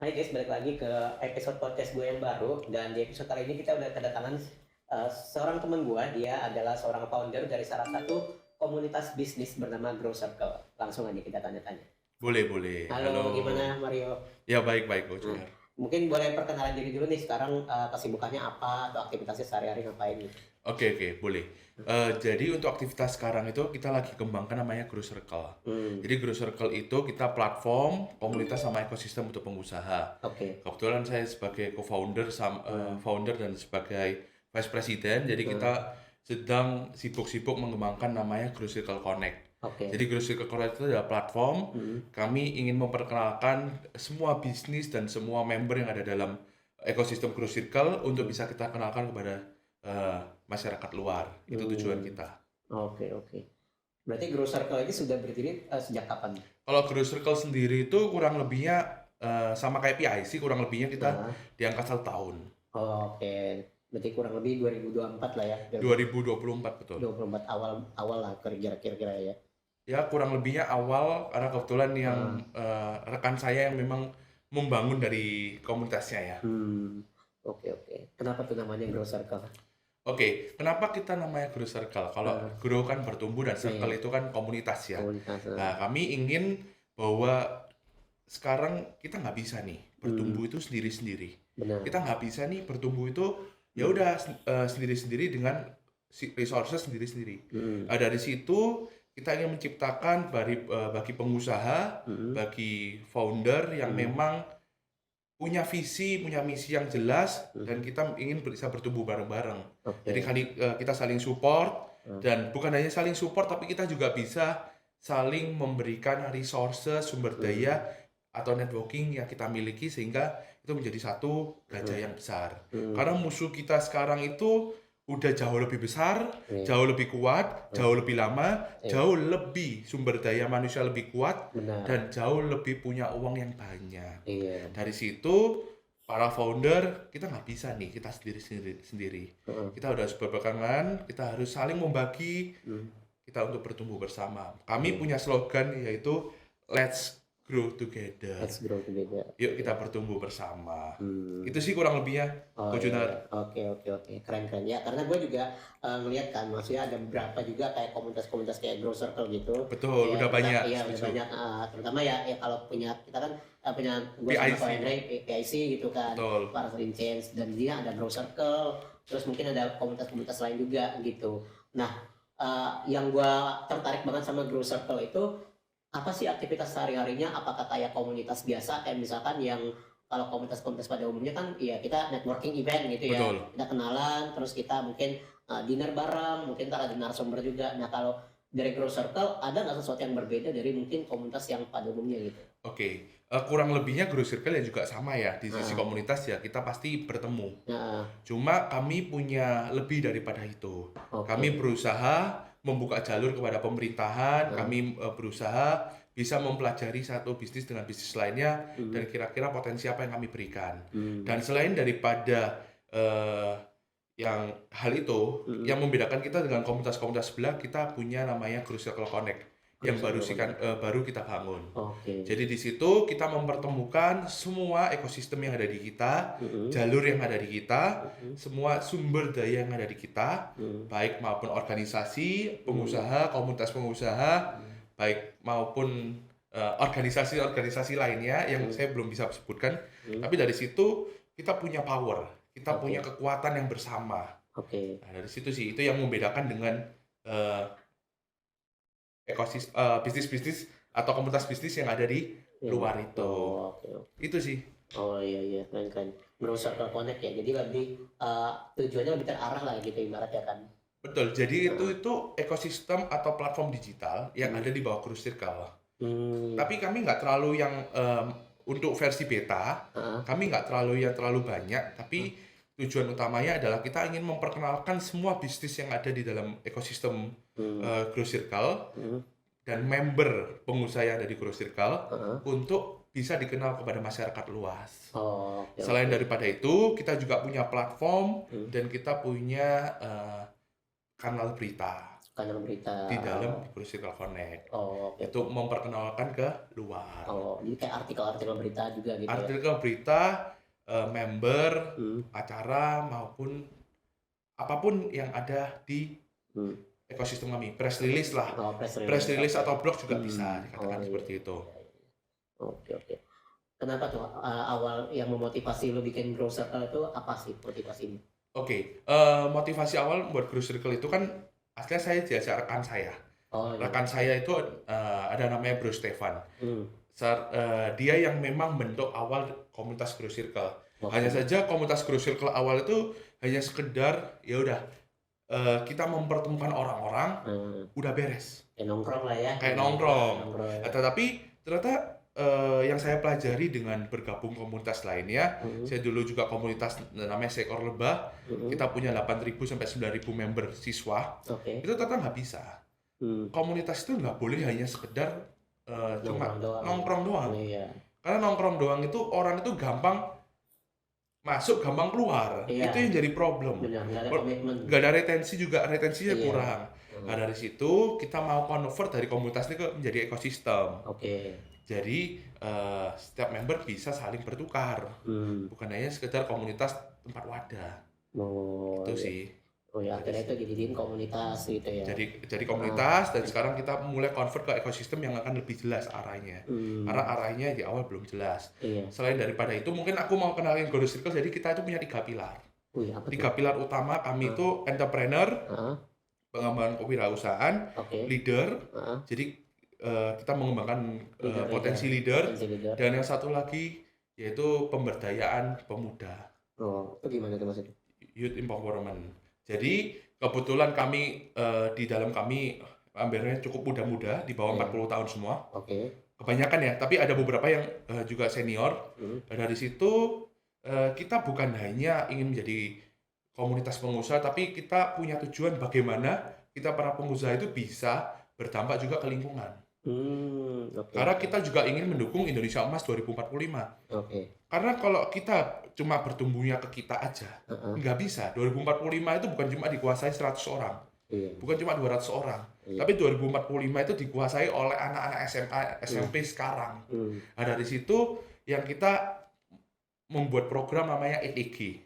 Hai guys, balik lagi ke episode podcast gue yang baru. Dan di episode kali ini kita udah kedatangan seorang teman gue. Dia adalah seorang founder dari salah satu komunitas bisnis bernama Grow Circle. Langsung aja kita tanya-tanya. Boleh, boleh. Halo, Halo. gimana Mario? Ya, baik-baik, Nah, Kocer. mungkin boleh perkenalan diri dulu nih. Sekarang kesibukannya apa atau aktivitasnya sehari-hari ngapain gitu? Oke, boleh. Jadi untuk aktivitas sekarang itu kita lagi kembangkan namanya Grow Circle. Hmm, Jadi Grow Circle itu kita platform, komunitas sama ekosistem untuk pengusaha. oke. Kebetulan saya sebagai co-founder, founder dan sebagai vice president, jadi kita sedang sibuk-sibuk mengembangkan namanya Grow Circle Connect. Oke. Jadi Grow Circle Connect itu adalah platform, kami ingin memperkenalkan semua bisnis dan semua member yang ada dalam ekosistem Grow Circle untuk bisa kita kenalkan kepada masyarakat luar. Itu tujuan kita. Oke, oke. Berarti Grow Circle ini sudah berdiri sejak kapan? Kalau Grow Circle sendiri itu kurang lebihnya sama kayak PIC, kurang lebihnya kita Nah, di angka 1 tahun. oke. Berarti kurang lebih 2024 lah ya. 2024 betul. 2024 awal lah kira-kira ya. Ya kurang lebihnya awal karena kebetulan yang rekan saya yang memang membangun dari komunitasnya ya. Oke. Kenapa tuh namanya Grow Circle? Oke, kenapa kita namanya Grow Circle? Kalau grow kan bertumbuh dan circle Iya. itu kan komunitas ya. Komunitas. Nah, kami ingin bahwa sekarang kita nggak bisa nih bertumbuh itu sendiri-sendiri. Benar. Kita nggak bisa nih bertumbuh itu ya udah sendiri-sendiri dengan resources sendiri-sendiri. Nah, dari situ kita ingin menciptakan bagi pengusaha, bagi founder yang memang punya visi, punya misi yang jelas, dan kita ingin bisa bertumbuh bareng-bareng. Oke. Jadi kita saling support, dan bukan hanya saling support, tapi kita juga bisa saling memberikan resources, sumber daya, atau networking yang kita miliki sehingga itu menjadi satu gajah yang besar. Karena musuh kita sekarang itu udah jauh lebih besar, Iya. jauh lebih kuat, jauh lebih lama, jauh lebih sumber daya manusia lebih kuat, Benar. dan jauh lebih punya uang yang banyak. Iya. Dari situ para founder kita nggak bisa nih kita sendiri. Kita harus berpegangan, kita harus saling membagi, kita untuk bertumbuh bersama. Kami punya slogan yaitu Let's Grow Together. Let's grow together. Yuk kita bertumbuh bersama. Itu sih kurang lebihnya, Oh Coach Junar. iya. Oke. Keren ya. Karena gue juga ngeliat kan, maksudnya ada beberapa juga kayak komunitas-komunitas kayak Grow Circle gitu. Betul, Ya, udah banyak. Iya, udah Setuju. banyak. Terutama ya kalau punya kita kan punya gue sama PIC. Ko Henry PIC gitu kan. Betul. Parasolin Change, dan dia ada Grow Circle. Terus mungkin ada komunitas-komunitas lain juga gitu. Nah, yang gue tertarik banget sama Grow Circle itu apa sih aktivitas sehari-harinya? Apakah kayak komunitas biasa kayak misalkan yang kalau komunitas-komunitas pada umumnya kan ya kita networking event gitu ya. Betul. Kita kenalan, terus kita mungkin dinner bareng, mungkin ntar ada narasumber juga. Nah, kalau dari Grow Circle ada nggak sesuatu yang berbeda dari mungkin komunitas yang pada umumnya gitu? Oke, kurang lebihnya Grow Circle ya juga sama ya. Di sisi komunitas ya kita pasti bertemu. Nah, Cuma kami punya lebih daripada itu. oke. Kami berusaha membuka jalur kepada pemerintahan, kami berusaha bisa mempelajari satu bisnis dengan bisnis lainnya, dan kira-kira potensi apa yang kami berikan. Dan selain daripada yang hal itu, yang membedakan kita dengan komunitas-komunitas sebelah, kita punya namanya Grow Circle Connect yang baru kita bangun. Oke. Jadi di situ kita mempertemukan semua ekosistem yang ada di kita, jalur yang ada di kita, semua sumber daya yang ada di kita, baik maupun organisasi, pengusaha, komunitas pengusaha, baik maupun organisasi-organisasi lainnya yang saya belum bisa sebutkan. Tapi dari situ kita punya power, kita punya kekuatan yang bersama. Oke. Nah, dari situ sih itu yang membedakan dengan ekosistem bisnis-bisnis atau komunitas bisnis yang ada di luar itu. Oke. Itu sih. Oh iya, keren. Grow Circle Connect ya. Jadi lebih tujuannya lebih terarah lah gitu ibaratnya kan. Betul. Jadi itu ekosistem atau platform digital yang ada di bawah Grow Circle. Tapi kami nggak terlalu yang untuk versi beta, kami nggak terlalu banyak, tapi tujuan utamanya adalah kita ingin memperkenalkan semua bisnis yang ada di dalam ekosistem Grow Circle dan member pengusaha yang ada di Grow Circle untuk bisa dikenal kepada masyarakat luas. Oke. Selain daripada itu, kita juga punya platform dan kita punya kanal berita. Kanal berita. di dalam Grow Circle Connect. Oh, oke. Itu memperkenalkan ke luar. Oh, jadi kayak artikel-artikel berita juga gitu ya? Artikel berita, member, Hmm. acara maupun apapun yang ada di Hmm. ekosistem kami. Press release lah. Oh, press Press release oke. atau blog juga bisa dikatakan Oh, iya. seperti itu. Oke, oke. Kenapa tuh awal yang memotivasi lo bikin Grow Circle itu apa sih motivasinya? Oke, motivasi awal buat Grow Circle itu kan aslinya saya diajak rekan saya. Oh, iya. Rekan saya itu ada namanya Bro Stefan. Hmm. Dia yang memang bentuk awal komunitas Grow Circle. Oke. Hanya saja komunitas Grow Circle awal itu hanya sekedar ya udah kita mempertemukan orang-orang, udah beres. Kayak nongkrong lah ya. Kayak nongkrong. Nongkrong. Tetapi ternyata yang saya pelajari dengan bergabung komunitas lainnya, saya dulu juga komunitas namanya Seekor Lebah, kita punya 8.000 sampai 9.000 member siswa, Oke. itu ternyata nggak bisa. Komunitas itu nggak boleh hanya sekedar cuma nongkrong doang. Iya. Karena nongkrong doang itu orang itu gampang masuk, gampang keluar. Iya. Itu yang jadi problem. Benar, nggak ada komitmen. Nggak ada retensi juga, retensinya Iya. kurang. Nah dari situ kita mau convert dari komunitas ini menjadi ekosistem. Oke. Jadi setiap member bisa saling bertukar, bukan hanya sekedar komunitas tempat wadah. Oh, Itu iya. sih. Oh ya, akhirnya itu dijadiin komunitas gitu ya. Jadi komunitas dan sekarang kita mulai convert ke ekosistem yang akan lebih jelas arahnya. Karena arahnya di awal belum jelas. Iya. Selain daripada itu mungkin aku mau kenalin Grow Circle. Jadi kita itu punya 3 pilar. Apa tuh? 3 pilar utama kami itu entrepreneur, Heeh. pengembangan kewirausahaan, Oke. leader. Heeh. Jadi kita mengembangkan Leader, potensi leader. Potensi leader. Dan yang satu lagi yaitu pemberdayaan pemuda, Oh, itu gimana tuh maksudnya? youth empowerment. Jadi kebetulan kami di dalam kami membernya cukup muda-muda, di bawah 40 tahun semua. Oke. Kebanyakan ya, tapi ada beberapa yang juga senior. Dari situ kita bukan hanya ingin menjadi komunitas pengusaha, tapi kita punya tujuan bagaimana kita para pengusaha itu bisa berdampak juga ke lingkungan. Oke. Karena kita juga ingin mendukung Indonesia Emas 2045. Oke. Karena kalau kita cuma bertumbuhnya ke kita aja, nggak bisa. 2045 itu bukan cuma dikuasai 100 orang, Iya. bukan cuma 200 orang, tapi 2045 itu dikuasai oleh anak-anak SMA, SMP sekarang. Nah dari situ yang kita membuat program namanya ETG,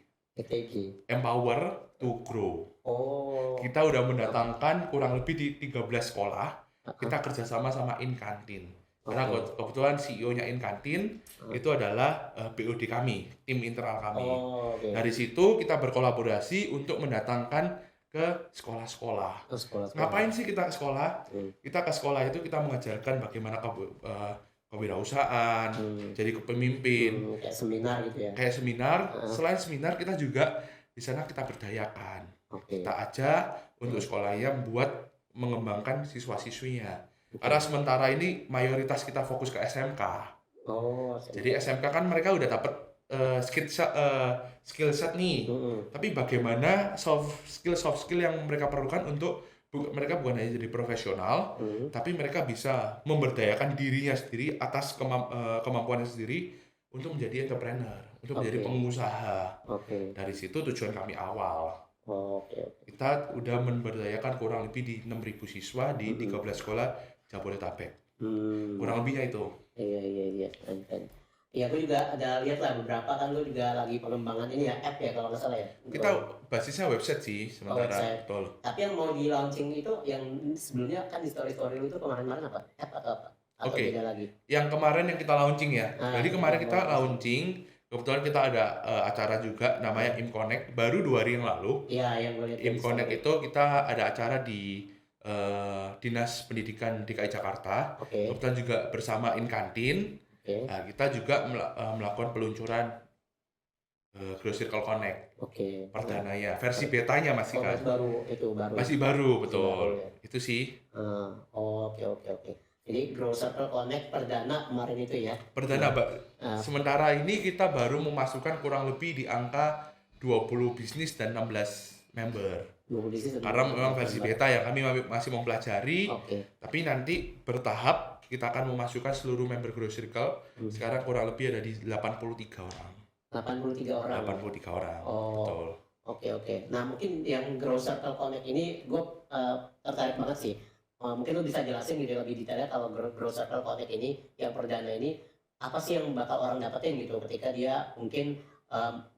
Empower to Grow. Oh. Kita udah mendatangkan kurang lebih di 13 sekolah. Kita kerjasama sama Inkantin. Karena kebetulan CEO-nya Inkantin itu adalah BOD kami, tim internal kami. Okay. Dari situ kita berkolaborasi untuk mendatangkan ke sekolah-sekolah. Ngapain sih kita ke sekolah? Kita ke sekolah itu kita mengajarkan bagaimana kewirausahaan, jadi kepemimpin. Kayak seminar gitu ya? Kayak seminar. Selain seminar kita juga di sana kita berdayakan. Kita ajak untuk sekolahnya buat mengembangkan siswa-siswinya. Karena sementara ini mayoritas kita fokus ke SMK. Jadi SMK kan mereka udah dapat skill set nih. Tapi bagaimana soft skill yang mereka perlukan untuk mereka bukan hanya jadi profesional, tapi mereka bisa memberdayakan dirinya sendiri atas kemampuannya sendiri untuk menjadi entrepreneur, untuk menjadi pengusaha. Dari situ tujuan kami awal. Kita udah memberdayakan kurang lebih di 6.000 siswa di 13 sekolah Jabodetabek. Kurang lebihnya itu. Iya. Iya, aku juga ada lihat lah beberapa kan lu juga lagi pengembangan ini ya, app ya kalau nggak salah ya. Kita basisnya website sih sementara. Betul. Tapi yang mau di launching itu yang sebelumnya kan di story lu itu kemarin-kemarin apa? App atau apa? Atau beda lagi? Yang kemarin yang kita launching ya. Jadi kemarin kita launching. Kebetulan kita ada acara juga namanya IMConnect baru 2 hari yang lalu. Iya, yang gue lihat. IMConnect itu kita ada acara di Dinas Pendidikan DKI Jakarta. Kebetulan juga bersama Inkantin. Nah, kita juga melakukan peluncuran Grow Circle Connect. Perdananya, versi betanya masih kan. Masih baru, betul. Itu sih. Oke. Jadi Grow Circle Connect perdana kemarin itu ya. Perdana, Mbak. Sementara ini kita baru memasukkan kurang lebih di angka 20 bisnis dan 16 member. Karena memang versi beta ya, kami masih mempelajari. Tapi nanti bertahap kita akan memasukkan seluruh member Grow Circle. Sekarang kurang lebih ada di 83 orang. 83 orang. 83 orang. Betul. Oke. Nah, mungkin yang Grow Circle Connect ini gue tertarik banget sih. Mungkin lu bisa jelasin gitu lebih detailnya kalau Grow Circle Connect ini yang perdana ini apa sih yang bakal orang dapetin gitu ketika dia mungkin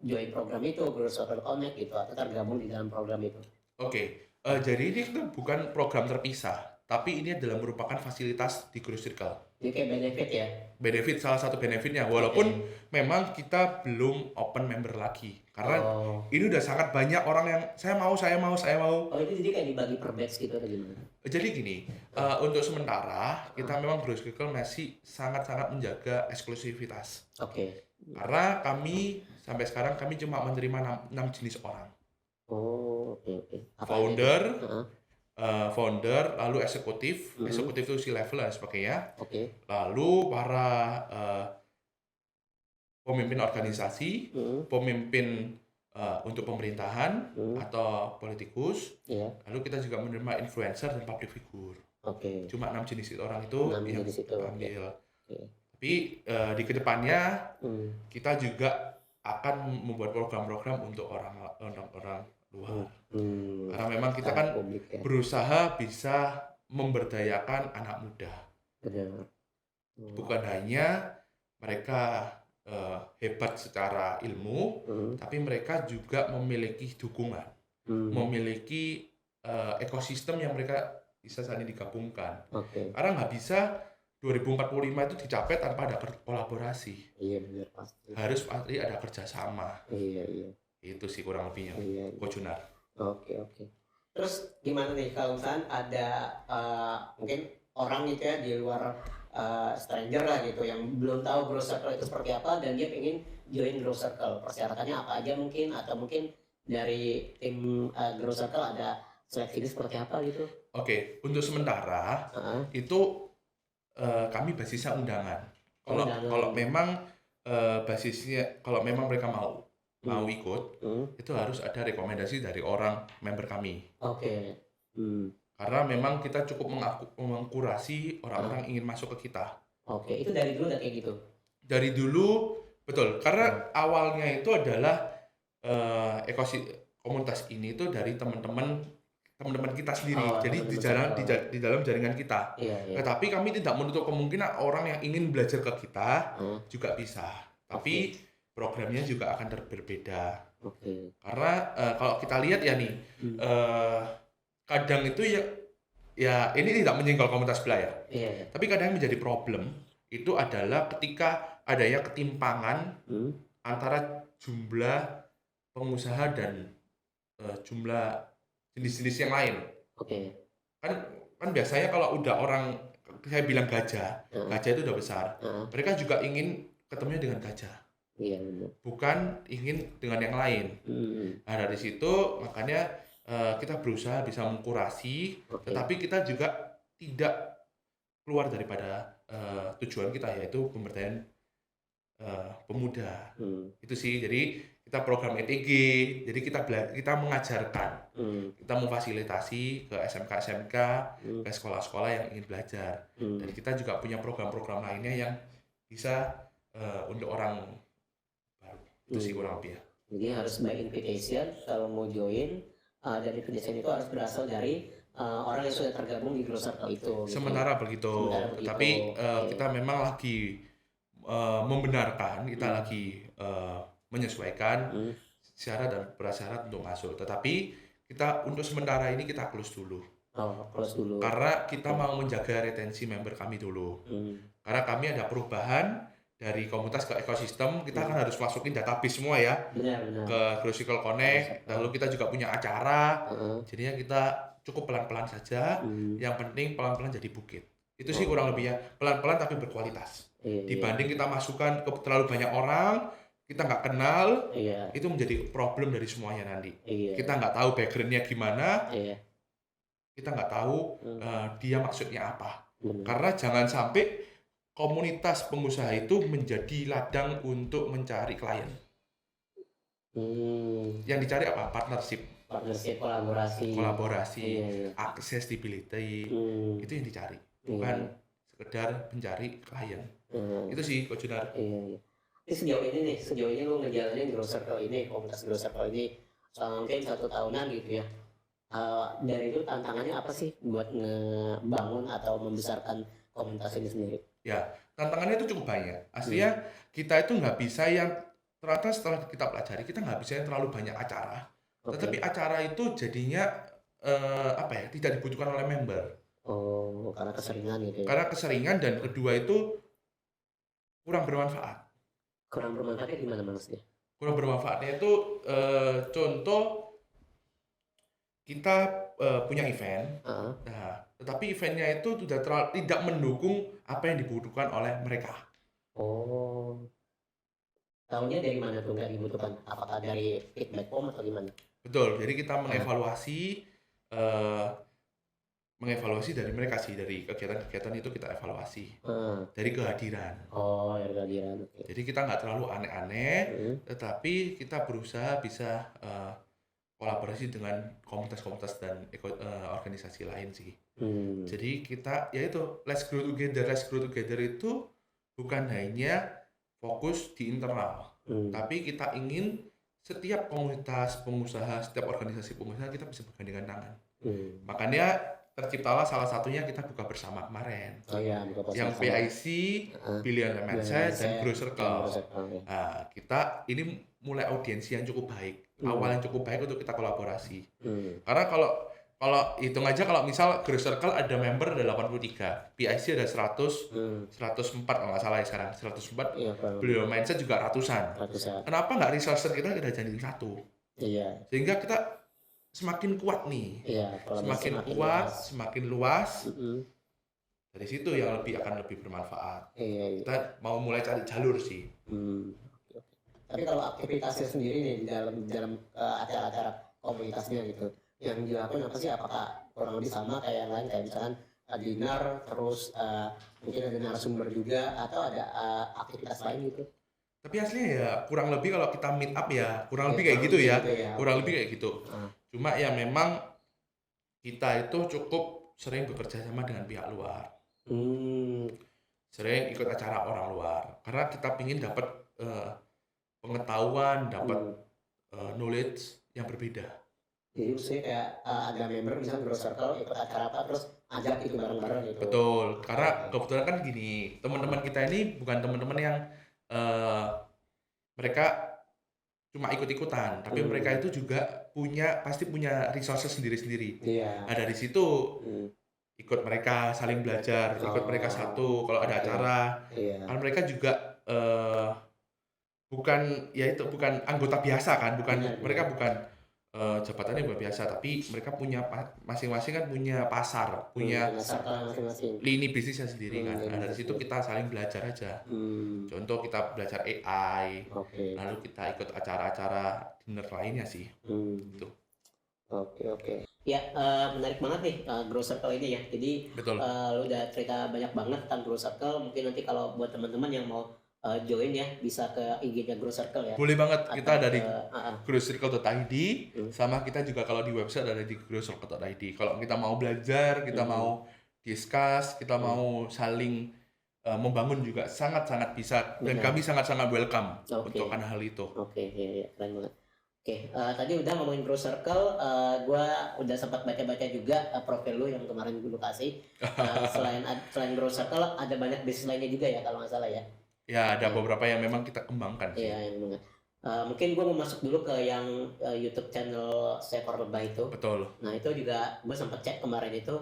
join program itu Grow Circle Connect gitu atau tergabung di dalam program itu. Oke, jadi ini itu bukan program terpisah, tapi ini adalah merupakan fasilitas di Grow Circle. Jadi kayak benefit ya. Benefit, salah satu benefitnya, Oke. walaupun memang kita belum open member lagi, karena Oh. ini udah sangat banyak orang yang saya mau. Oh, itu jadi kayak dibagi per batch gitu atau gimana? Jadi gini, untuk sementara kita memang Grow Circle masih sangat-sangat menjaga eksklusivitas. Oke. Karena kami sampai sekarang kami cuma menerima 6 jenis orang. Oh, oke. Apa aja Founder, itu? Heeh. founder, lalu eksekutif, Mhm. eksekutif itu C-level dan sebagainya. Oke. Lalu para pemimpin organisasi, Mhm. pemimpin untuk pemerintahan Mhm. atau politikus. Iya. Lalu kita juga menerima influencer dan public figure. Oke. Cuma 6 jenis orang itu 6 yang jenis itu. Oke. ambil. Oke. Tapi di kedepannya kita Hmm. juga akan membuat program-program untuk orang luar. Karena memang kita kan Publik ya. berusaha bisa memberdayakan anak muda. Benar. Bukan hanya mereka hebat secara ilmu, tapi mereka juga memiliki dukungan, memiliki ekosistem yang mereka bisa saling digabungkan. Oke. Karena nggak bisa 2045 itu dicapai tanpa ada kolaborasi. Iya benar pasti. Harus pasti ada kerjasama. Iya. Itu sih kurang lebihnya. Iya. Coach Junar. Oke. Terus gimana nih kalau misalnya ada mungkin orang gitu ya di luar stranger lah gitu yang belum tahu Grow Circle itu seperti apa dan dia pengen join Grow Circle, persyaratannya apa aja mungkin atau mungkin dari tim Grow Circle ada seleksinya seperti apa gitu? Oke, untuk sementara itu kami basisnya undangan. Kalau memang basisnya, kalau memang mereka mau ikut, itu harus ada rekomendasi dari orang member kami. Oke. Karena memang kita cukup mengkurasi orang-orang ingin masuk ke kita. Oke, itu dari dulu udah kayak gitu? Dari dulu, betul. Karena awalnya itu adalah komunitas ini itu dari teman-teman kita sendiri. Jadi di dalam jaringan kita. Iya. Tetapi kami tidak menutup kemungkinan orang yang ingin belajar ke kita juga bisa. Tapi programnya juga akan berbeda. Karena kalau kita lihat ya nih, kadang itu ya ini tidak menyinggung komunitas belah ya. Tapi kadang menjadi problem itu adalah ketika adanya ketimpangan antara jumlah pengusaha dan jumlah jenis-jenis yang lain. Kan biasanya kalau udah orang, saya bilang gajah itu udah besar. Mereka juga ingin ketemunya dengan gajah. Bukan ingin dengan yang lain. Nah, dari situ makanya kita berusaha bisa mengkurasi, tetapi kita juga tidak keluar daripada tujuan kita, yaitu pemberdayaan pemuda. Itu sih. Jadi kita program ETG, jadi kita mengajarkan, kita memfasilitasi ke SMK, ke sekolah-sekolah yang ingin belajar. Dan kita juga punya program-program lainnya yang bisa untuk orang baru. Itu sih kurang lebih ya. Jadi harus by invitation kalau mau join. Dan invitation itu harus berasal dari orang yang sudah tergabung di Grow Circle itu. Sementara begitu. Tapi kita memang lagi membenarkan, kita lagi menyesuaikan syarat dan prasyarat untuk masuk. Tetapi kita untuk sementara ini kita close dulu. Close dulu. Karena kita mau menjaga retensi member kami dulu. Karena kami ada perubahan dari komunitas ke ekosistem, kita kan harus masukin database semua ya. Benar. Ke Grow Circle Connect. Lalu kita juga punya acara. Jadinya kita cukup pelan-pelan saja. Yang penting pelan-pelan jadi bukit. Itu sih kurang lebih ya. Pelan-pelan tapi berkualitas. Dibanding kita masukkan ke terlalu banyak orang, kita nggak kenal, itu menjadi problem dari semuanya nanti. Kita nggak tahu backgroundnya gimana, kita nggak tahu dia maksudnya apa. Karena jangan sampai komunitas pengusaha itu menjadi ladang untuk mencari klien. Yang dicari apa? Partnership, kolaborasi, accessibility, itu yang dicari, bukan sekedar mencari klien. Itu sih Coach Junar. Ini sejauh ini lu ngejalanin Grow Circle ini, komunitas Grow Circle ini, mungkin 1 tahunan gitu ya. Dari itu tantangannya apa sih buat ngebangun atau membesarkan komunitas ini sendiri? Ya, tantangannya itu cukup banyak. Aslinya kita itu nggak bisa yang ternyata setelah kita pelajari kita nggak bisa yang terlalu banyak acara. Tetapi Oke. acara itu jadinya apa ya, tidak dibutuhkan oleh member. Oh, karena keseringan gitu ya. Karena keseringan dan kedua itu kurang bermanfaat. Kurang bermanfaatnya gimana maksudnya? Kurang bermanfaatnya itu contoh kita punya event, Heeh. nah, tetapi eventnya itu sudah tidak mendukung apa yang dibutuhkan oleh mereka. Oh, tahunya dari mana tuh nggak dibutuhkan? Apakah dari feedback form atau gimana? Betul, jadi kita Heeh. eh, mengevaluasi dari mereka sih, dari kegiatan-kegiatan itu kita evaluasi, Heeh. dari kehadiran. Oh, dari kehadiran. Oke. Jadi kita nggak terlalu aneh-aneh, Hmm. tetapi kita berusaha bisa kolaborasi dengan komunitas-komunitas dan organisasi lain sih. Hmm. Jadi kita yaitu let's grow together itu bukan hanya fokus di internal, Hmm. tapi kita ingin setiap komunitas pengusaha, setiap organisasi pengusaha kita bisa bergandengan tangan. Hmm. Makanya terciptalah salah satunya kita buka bersama kemarin, Oh iya, buka yang bersama. PIC, Heeh. Billionaire Mindset, dan Grow Dan Circle. Grow Circle, ya. Nah, kita ini mulai audiensi yang cukup baik, awal yang cukup baik untuk kita kolaborasi. Karena kalau hitung aja, kalau misal Grow Circle ada member ada 83, PIC ada 100, 104 kalau nggak salah ya sekarang, 104, Iya, kurang lebih Billionaire Mindset juga ratusan. ratusan. Kenapa nggak resource kita jadiin satu? Iya, Sehingga kita semakin kuat nih, iya. Kalau semakin semakin kuat, luas. semakin luas. Mm-mm. Dari situ yang akan lebih bermanfaat. Iya, iya. Kita mau mulai cari jalur sih. Oke. Tapi kalau aktivitasnya sendiri nih di dalam acara-acara komunitasnya gitu, yang dilakukan apa sih? Apakah kurang lebih sama kayak yang lain, kayak misalkan dinner, terus mungkin ada narasumber juga, atau ada aktivitas lain gitu? Tapi aslinya ya kurang lebih kalau kita meet up ya kurang Ya, lebih kayak kurang gitu lebih ya. gitu ya. Kurang Oke. lebih kayak gitu. Ah. Cuma ya memang kita itu cukup sering bekerja sama dengan pihak luar. Sering ikut acara orang luar. Karena kita ingin dapat pengetahuan, dapat knowledge yang berbeda. Jadi maksudnya kayak ada member misalnya Grow Circle ikut acara apa terus ajak itu bareng-bareng gitu. Betul, karena kebetulan kan gini, teman-teman kita ini bukan teman-teman yang mereka cuma ikut-ikutan, tapi mereka itu juga pasti punya resources sendiri-sendiri. Iya. Nah dari situ ikut mereka saling belajar, ikut mereka satu kalau ada acara. Iya. Kan mereka juga bukan anggota biasa kan, mereka bukan jabatannya bukan biasa, tapi mereka punya masing-masing kan punya pasar, punya lini bisnisnya sendiri kan. Nah, dari situ kita saling belajar aja. Contoh kita belajar AI, lalu kita ikut acara-acara dinner lainnya sih. Gitu. Oke. Ya, menarik banget nih Grow Circle ini ya. Jadi lu udah cerita banyak banget tentang Grow Circle. Mungkin nanti kalau buat teman-teman yang mau join ya bisa ke IG-nya Grow Circle ya. Boleh banget, kita ada di growcircle.id. sama kita juga kalau di website ada di growcircle.id. Kalau kita mau belajar, kita mau discuss, kita mau saling membangun juga sangat-sangat bisa. Dan kami sangat-sangat welcome untuk hal itu. Oke, ya, keren banget. Oke, tadi udah ngomongin Grow Circle, gue udah sempat baca-baca juga profil lu yang kemarin gue kasih. Selain Grow Circle ada banyak bisnis lainnya juga ya kalau nggak salah ya. Ya, ada beberapa yang memang kita kembangkan sih. Iya, yang banget. Mungkin gue mau masuk dulu ke yang YouTube channel Seekor Lebah itu. Betul. Nah itu juga gue sempat cek kemarin itu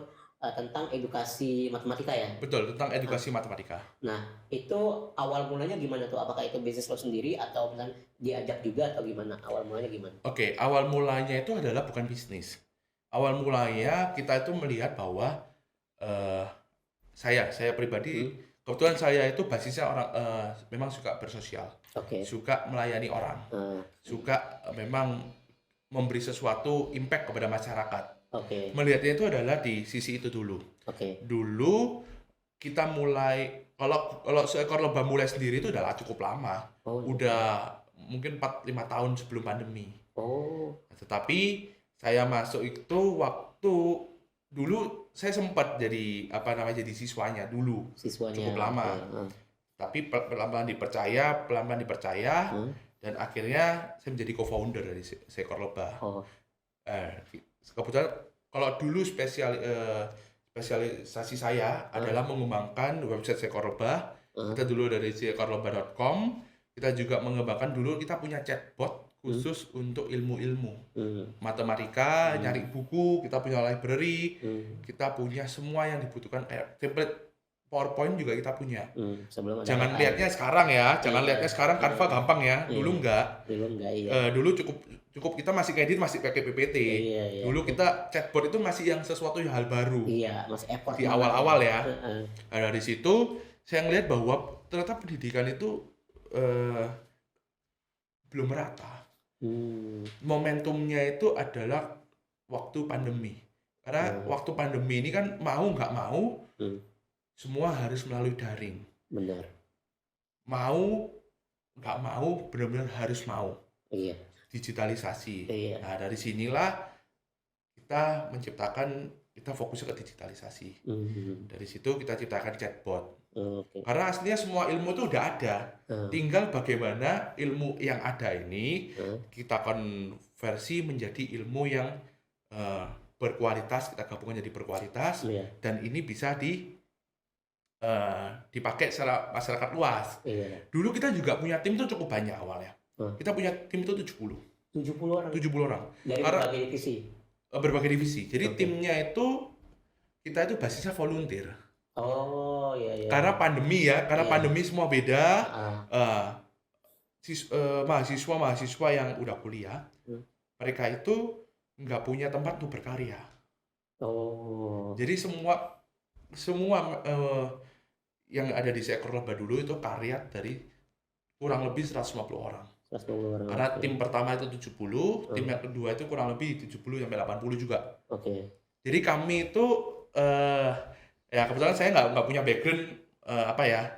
tentang edukasi matematika ya. Betul, tentang edukasi matematika. Nah itu awal mulanya gimana tuh? Apakah itu bisnis lo sendiri atau misalnya diajak juga atau gimana? Awal mulanya gimana? Oke, awal mulanya itu adalah bukan bisnis. Awal mulanya kita itu melihat bahwa saya pribadi kebetulan saya itu basisnya orang memang suka bersosial, suka melayani orang, suka memang memberi sesuatu impact kepada masyarakat. Melihatnya itu adalah di sisi itu dulu. Dulu kita mulai kalau Seekor Lebah mulai sendiri itu udah cukup lama, udah mungkin 4-5 tahun sebelum pandemi. Tetapi saya masuk itu waktu dulu saya sempat jadi jadi siswanya dulu. Cukup lama. Tapi pelan-pelan dipercaya, dan akhirnya saya menjadi co-founder dari Seekor Lebah. Kebetulan kalau dulu spesialisasi saya adalah mengembangkan website Seekor Lebah. Kita dulu dari seekorlebah.com. Kita juga mengembangkan dulu, kita punya chatbot khusus untuk ilmu-ilmu matematika, nyari buku, kita punya library, kita punya semua yang dibutuhkan, template PowerPoint juga kita punya. Jangan lihatnya sekarang ya, lihatnya sekarang Canva gampang ya, dulu enggak. Dulu cukup kita masih ngedit masih pakai PPT. Dulu kita chatbot itu masih yang sesuatu yang hal baru. Masih effort di awal-awal ya. Nah, dari situ saya ngelihat bahwa ternyata pendidikan itu belum merata. Momentumnya itu adalah waktu pandemi. Karena waktu pandemi ini kan mau nggak mau semua harus melalui daring. Benar. Mau nggak mau benar-benar harus mau. Digitalisasi. Nah, dari sinilah kita fokus ke digitalisasi. Dari situ kita ciptakan chatbot. Karena aslinya semua ilmu itu udah ada. Tinggal bagaimana ilmu yang ada ini kita konversi menjadi ilmu yang berkualitas, kita gabungkan jadi berkualitas, dan ini bisa dipakai secara masyarakat luas. Dulu kita juga punya tim itu cukup banyak awalnya. Kita punya tim itu 70 orang. Dari berbagai divisi. Berbagai divisi. Jadi timnya itu kita itu basisnya volunteer. Karena pandemi ya, pandemi semua beda. Mahasiswa yang udah kuliah, mereka itu nggak punya tempat untuk berkarya. Jadi semua yang ada di Seekor Lebah dulu itu karya dari kurang lebih 150 orang. Karena tim pertama itu 70, tim yang kedua itu kurang lebih 70 sampai 80 juga. Jadi kami itu ya kebetulan saya nggak punya background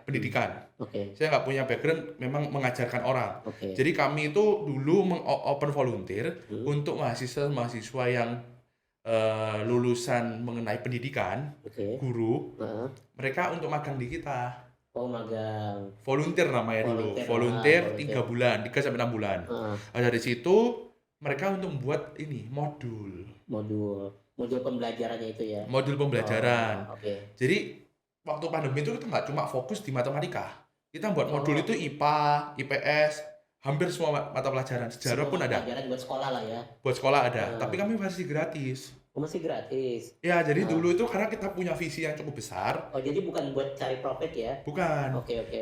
pendidikan. Saya nggak punya background memang mengajarkan orang. Jadi kami itu dulu open volunteer untuk mahasiswa yang lulusan mengenai pendidikan, guru, mereka untuk magang di kita. Magang. Volunteer namanya dulu. Volunteer 3 bulan, 3 sampai 6 bulan. Dari situ mereka untuk membuat ini modul pembelajarannya itu ya. Modul pembelajaran. Jadi waktu pandemi itu kita nggak cuma fokus di matematika. Kita buat modul itu IPA, IPS, hampir semua mata pelajaran. Sejarah pun ada. Pelajaran buat sekolah lah ya. Buat sekolah ada. Tapi kami masih gratis. Masih gratis. Ya, jadi dulu itu karena kita punya visi yang cukup besar. Jadi bukan buat cari profit ya? Bukan.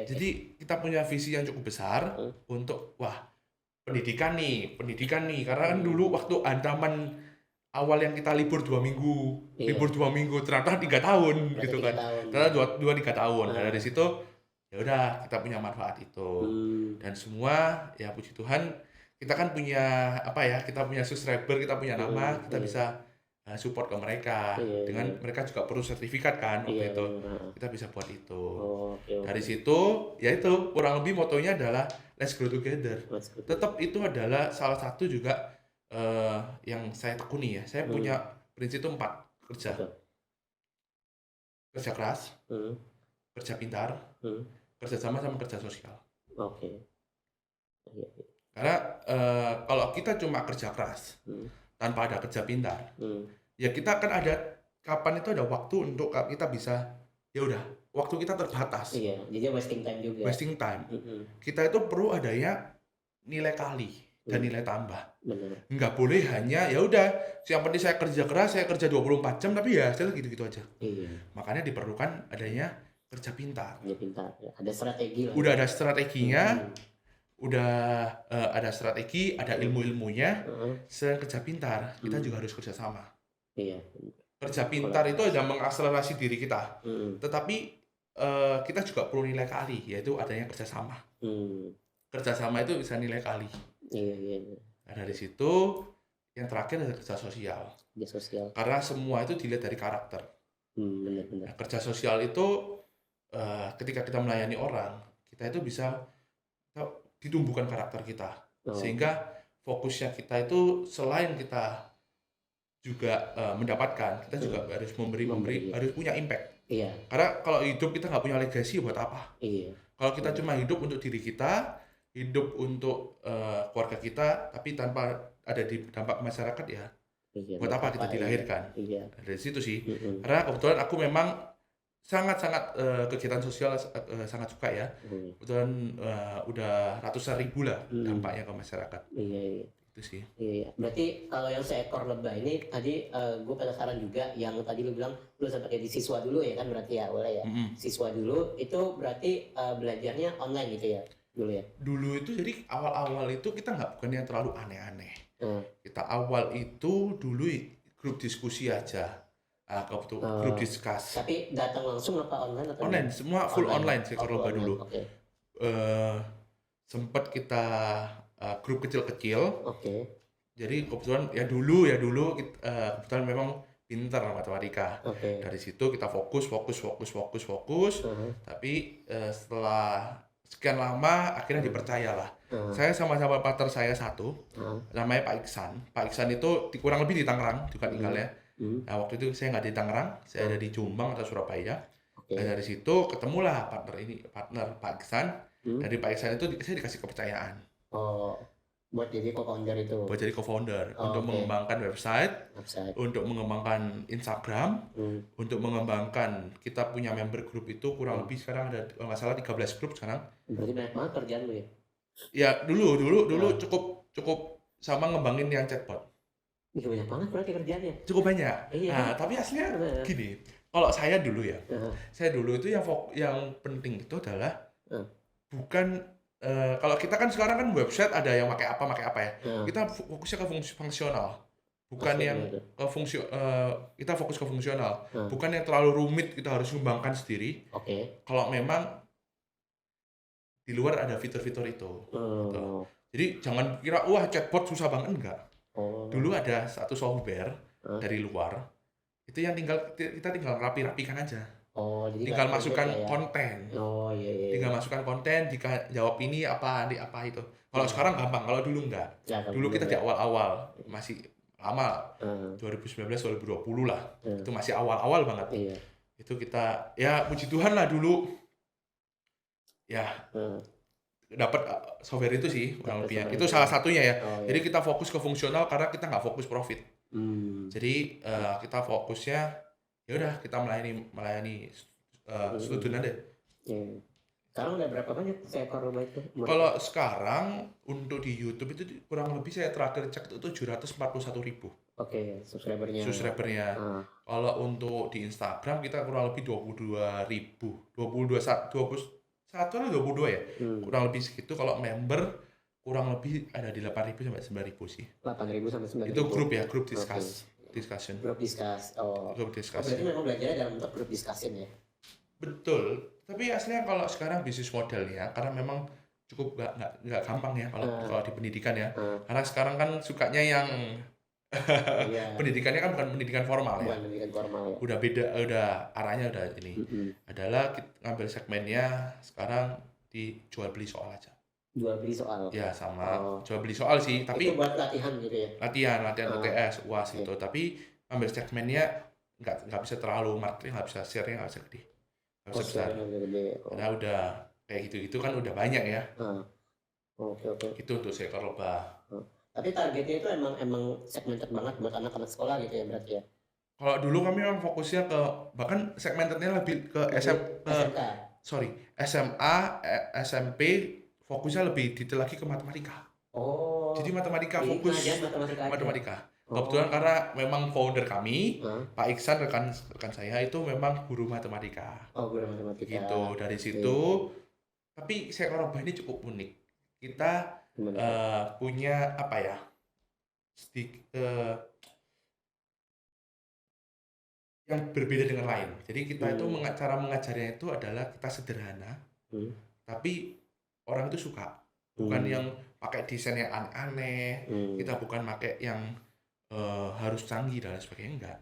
Jadi kita punya visi yang cukup besar untuk pendidikan nih. Karena kan dulu waktu ancaman awal yang kita libur 2 minggu, ternyata 3 tahun gitu kan. Ternyata 2-3 tahun. Dari situ ya udah kita punya manfaat itu. Dan semua ya puji Tuhan kita kan punya kita punya subscriber, kita punya nama, kita bisa support ke mereka. Dengan mereka juga perlu sertifikat kan waktu itu. Kita bisa buat itu. Dari situ ya itu kurang lebih motonya adalah let's grow together. Tetap itu adalah salah satu juga yang saya tekuni ya. Saya punya prinsip itu 4: kerja keras, kerja pintar, kerja sama kerja sosial. Karena kalau kita cuma kerja keras tanpa ada kerja pintar, ya kita akan ada kapan itu ada waktu untuk kita bisa ya udah waktu kita terbatas. Jadi wasting time juga. Wasting time. Kita itu perlu adanya nilai kali dan nilai tambah. Nggak boleh hanya ya udah yang penting saya kerja keras, saya kerja 24 jam tapi ya hasilnya gitu-gitu aja. Makanya diperlukan adanya kerja pintar. Ada strategi lah. Udah ada strateginya. Udah ada strategi, ada ilmu-ilmunya. Selain kerja pintar, kita juga harus kerja sama. Kerja pintar itu ada mengakselerasi diri kita. Tetapi kita juga perlu nilai kali, yaitu adanya kerja sama. Kerja sama itu bisa nilai kali. Nah, dari situ yang terakhir adalah kerja sosial. Karena semua itu dilihat dari karakter. Nah, kerja sosial itu ketika kita melayani orang, kita itu bisa ditumbuhkan karakter kita. Sehingga fokusnya kita itu selain kita juga mendapatkan, kita juga harus memberi, harus punya impact. Karena kalau hidup kita nggak punya legasi buat apa? Kalau kita cuma hidup untuk diri kita, hidup untuk keluarga kita, tapi tanpa ada di dampak masyarakat ya. Iya, Buat apa kita iya. dilahirkan? Iya. Dari situ sih. Mm-mm. Karena kebetulan aku memang sangat-sangat kegiatan sosial sangat suka ya. Kebetulan udah ratusan ribu lah dampaknya ke masyarakat. Iya, iya. Itu sih. Iya. Berarti kalau yang seekor lebah ini tadi gue penasaran juga yang tadi lu bilang lu sempat jadi siswa dulu ya kan berarti ya boleh ya. Siswa dulu itu berarti belajarnya online gitu ya dulu ya. Dulu itu jadi awal-awal itu kita bukan yang terlalu aneh-aneh. Kita awal itu dulu grup diskusi aja. Grup diskus. Tapi datang langsung apa online atau online? Semua full online seekor lebah dulu. Oke. Sempat kita grup kecil-kecil. Oke. Jadi kebetulan ya dulu kebetulan memang pintar matematika. Dari situ kita fokus. Tapi setelah sekian lama akhirnya dipercayalah. Saya sama-sama partner saya satu, namanya Pak Iksan. Pak Iksan itu kurang lebih di Tangerang juga tinggalnya. Nah waktu itu saya nggak di Tangerang, saya ada di Jombang atau Surabaya. Dan dari situ ketemulah partner Pak Iksan. Dari Pak Iksan itu saya dikasih kepercayaan. Buat jadi co-founder itu. Buat jadi co-founder untuk mengembangkan website, untuk mengembangkan Instagram, untuk mengembangkan kita punya member group itu kurang lebih sekarang ada kalau nggak salah 13 grup sekarang. Berarti banyak banget kerjaan lu ya? Ya dulu cukup sama ngembangin yang chatbot. Banyak banget berarti kerjaannya. Cukup banyak. Iya. Nah tapi aslinya gini, kalau saya dulu ya, saya dulu itu yang penting itu adalah bukan kalau kita kan sekarang kan website ada yang pakai apa ya. Kita fokusnya ke fungsional. Bukan yang ke kita fokus ke fungsional. Bukan yang terlalu rumit kita harus mengembangkan sendiri. Kalau memang di luar ada fitur-fitur itu. Gitu. Jadi jangan kira wah chatbot susah banget, enggak. Dulu ada satu software dari luar. Itu yang kita tinggal rapi-rapikan aja. Jadi tinggal masukkan konten. Iya. Tinggal masukkan konten, jika jawab ini apa itu. Kalau sekarang gampang, kalau dulu enggak. Dulu kita di awal-awal, masih lama, 2019 2020 lah. Itu masih awal-awal banget. Iya. Itu kita ya puji Tuhan lah dulu. Ya. Dapat software itu sih kurang lebihnya. Itu salah satunya ya. Jadi kita fokus ke fungsional karena kita nggak fokus profit. Jadi kita fokusnya ya udah kita melayani student aja. Sekarang udah berapa banyak seekor lebah itu? Kalau sekarang untuk di YouTube itu kurang lebih saya terakhir cek itu 741.000. Subscribernya. Kalau untuk di Instagram kita kurang lebih 22.000. 21 atau 22 ya. Kurang lebih segitu. Kalau member kurang lebih ada di 8.000 sampai 9.000 sih. 8.000 sampai 9.000. Itu grup ya, grup discussion. Grup discuss. Grup discussion. Berarti memang belajarnya dalam bentuk grup discussion ya. Betul. Tapi aslinya kalau sekarang bisnis modelnya karena memang cukup nggak gampang ya kalau di pendidikan ya. Karena sekarang kan sukanya yang pendidikannya kan bukan pendidikan formal ya. Udah beda, udah arahnya udah ini. Adalah kita ngambil segmennya sekarang dijual beli soal aja. Jual beli soal. Ya sama jual beli soal sih, tapi itu buat latihan gitu ya. Latihan UTS, UAS itu. Tapi ambil segmennya nggak bisa terlalu marketing, nggak bisa share-nya nggak bisa gede. Nggak bisa besar. Karena udah kayak gitu kan udah banyak ya. Oke. Itu untuk seekor lebah. Tapi targetnya itu emang segmented banget buat anak-anak sekolah gitu ya berarti ya. Kalau dulu kami memang fokusnya ke bahkan segmentednya lebih ke SMA, SMP fokusnya lebih detail lagi ke matematika. Jadi matematika fokus matematika. Kebetulan karena memang founder kami, Pak Iksan rekan saya itu memang guru matematika. Guru matematika. Gitu dari situ. Tapi seekor lebah ini cukup unik. Kita punya apa ya? Yang berbeda dengan lain. Jadi kita itu cara mengajarnya itu adalah kita sederhana. Tapi orang itu suka. Bukan yang pakai desain yang aneh-aneh. Kita bukan pakai yang harus canggih dan sebagainya, enggak.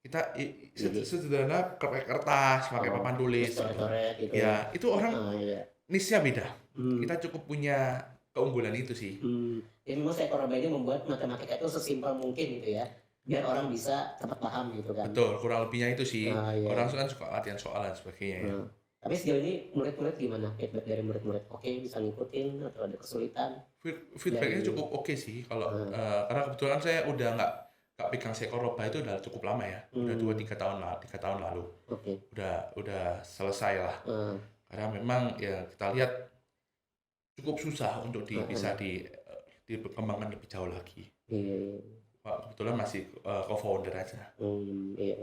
Kita sederhana pakai kertas, pakai papan tulis. Gitu ya, itu orang niche-nya beda. Kita cukup punya keunggulan itu sih. Jadi memang seekor lebah ini membuat matematika itu sesimpel mungkin gitu ya. Biar orang bisa cepat paham gitu kan. Betul, kurang lebihnya itu sih. Orang kan suka latihan soal dan sebagainya ya. Tapi sejauh ini murid-murid gimana? Feedback dari murid-murid oke, bisa ngikutin atau ada kesulitan? Feedbacknya Dari cukup oke sih kalau hmm, karena kebetulan saya udah nggak pegang seekor lebah itu udah cukup lama ya, udah 2-3 tahun lalu, oke. udah selesai lah. Hmm, Karena memang ya kita lihat cukup susah untuk bisa hmm, dikembangkan lebih jauh lagi. iya, iya. Kebetulan masih co-founder aja. Iya, iya.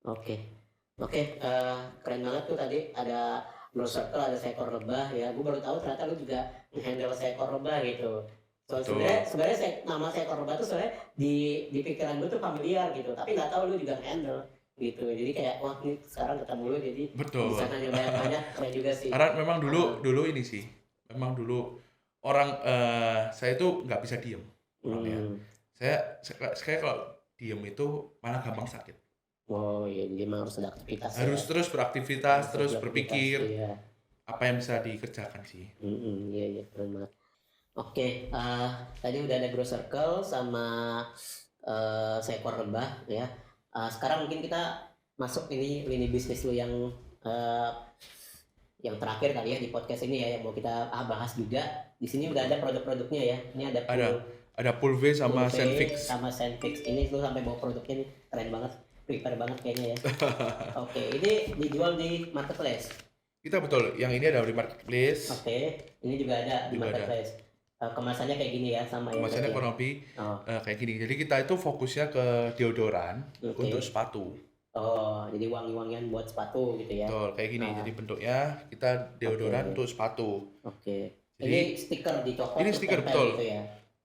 Oke. Oke, keren banget tuh tadi ada Blue Circle, ada seekor lebah ya. Gue baru tahu ternyata lu juga handle seekor lebah gitu. So, Betul. sebenarnya nama seekor lebah tuh sebenarnya di pikiran gue tuh familiar gitu, tapi nggak tahu lu juga handle gitu. Jadi kayak wah ini sekarang ketemu lu jadi Betul. bisa nanya banyak-banyak, keren juga sih. Karena memang dulu ini sih, memang dulu orang saya tuh nggak bisa diem orangnya. Saya kalau diem itu malah gampang sakit. Oh iya, jadi emang harus ada aktivitas Harus ya. terus beraktivitas, terus Aktivitas, berpikir iya. apa yang bisa dikerjakan sih. Iya, iya, keren banget. Oke, tadi udah ada Grow Circle sama seekor lebah ya. Sekarang mungkin kita masuk ini lini bisnis lu uh, yang terakhir kali ya di podcast ini ya, yang mau kita bahas juga. Di sini udah ada produk-produknya ya. Ini ada Ada Pulve sama Pulve Senfix. sama Senfix. Ini lu sampai bawa produknya nih, keren banget, prepare banget kayaknya ya. Oke, ini dijual di marketplace. Kita betul, yang ini ada di marketplace. Oke, ini juga ada di Juga ada. marketplace. Kemasannya kayak gini ya, sama ya. Kemasannya berarti ya? kurang lebih Oh, kayak gini. Jadi kita itu fokusnya ke deodoran oke. untuk sepatu. Oh, jadi wangi-wangian buat sepatu gitu ya. Betul, kayak gini. Ah. Jadi bentuknya kita deodoran Oke. untuk sepatu. Oke. Jadi Ini stiker dicopot ini terus stiker, tempel betul. gitu ya.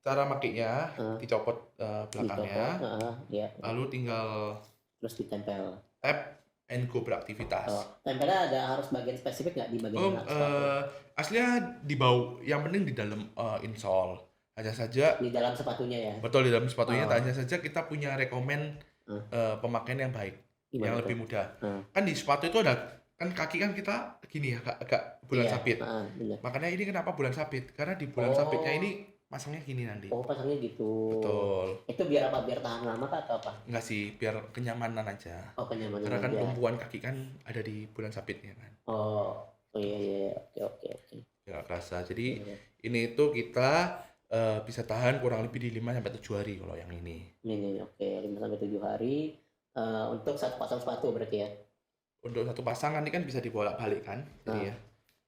Cara makainya dicopot belakangnya, Dicopot, ya. lalu tinggal Terus ditempel. tap and go beraktivitas. Oh, tempelnya ada harus bagian spesifik nggak di bagian sepatu? Aslinya di bau, yang penting di dalam insole. Hanya saja, Di dalam sepatunya ya. betul di dalam sepatunya, Oh. hanya saja kita punya rekomen pemakaian yang baik, Gimana yang tuh? lebih mudah. Kan di sepatu itu ada, kan kaki kan kita gini ya, agak bulan Iya, sabit. benar. Makanya ini kenapa bulan sabit? Karena di bulan Oh. sabitnya ini pasangnya gini nanti. Oh, pasangnya gitu. Betul. Itu biar apa? Biar tahan lama kah atau apa? Enggak sih, biar kenyamanan aja. Oh, kenyamanan Karena kan aja. tumpuan kaki kan ada di bulan sabitnya kan. Oh, iya. Oke. Ya kerasa. Jadi Iya. ini itu kita bisa tahan kurang lebih di 5-7 hari kalau yang ini. Ini oke, 5-7 hari untuk satu pasang sepatu berarti ya. Untuk satu pasangan ini kan bisa dibolak-balik kan. Jadi ya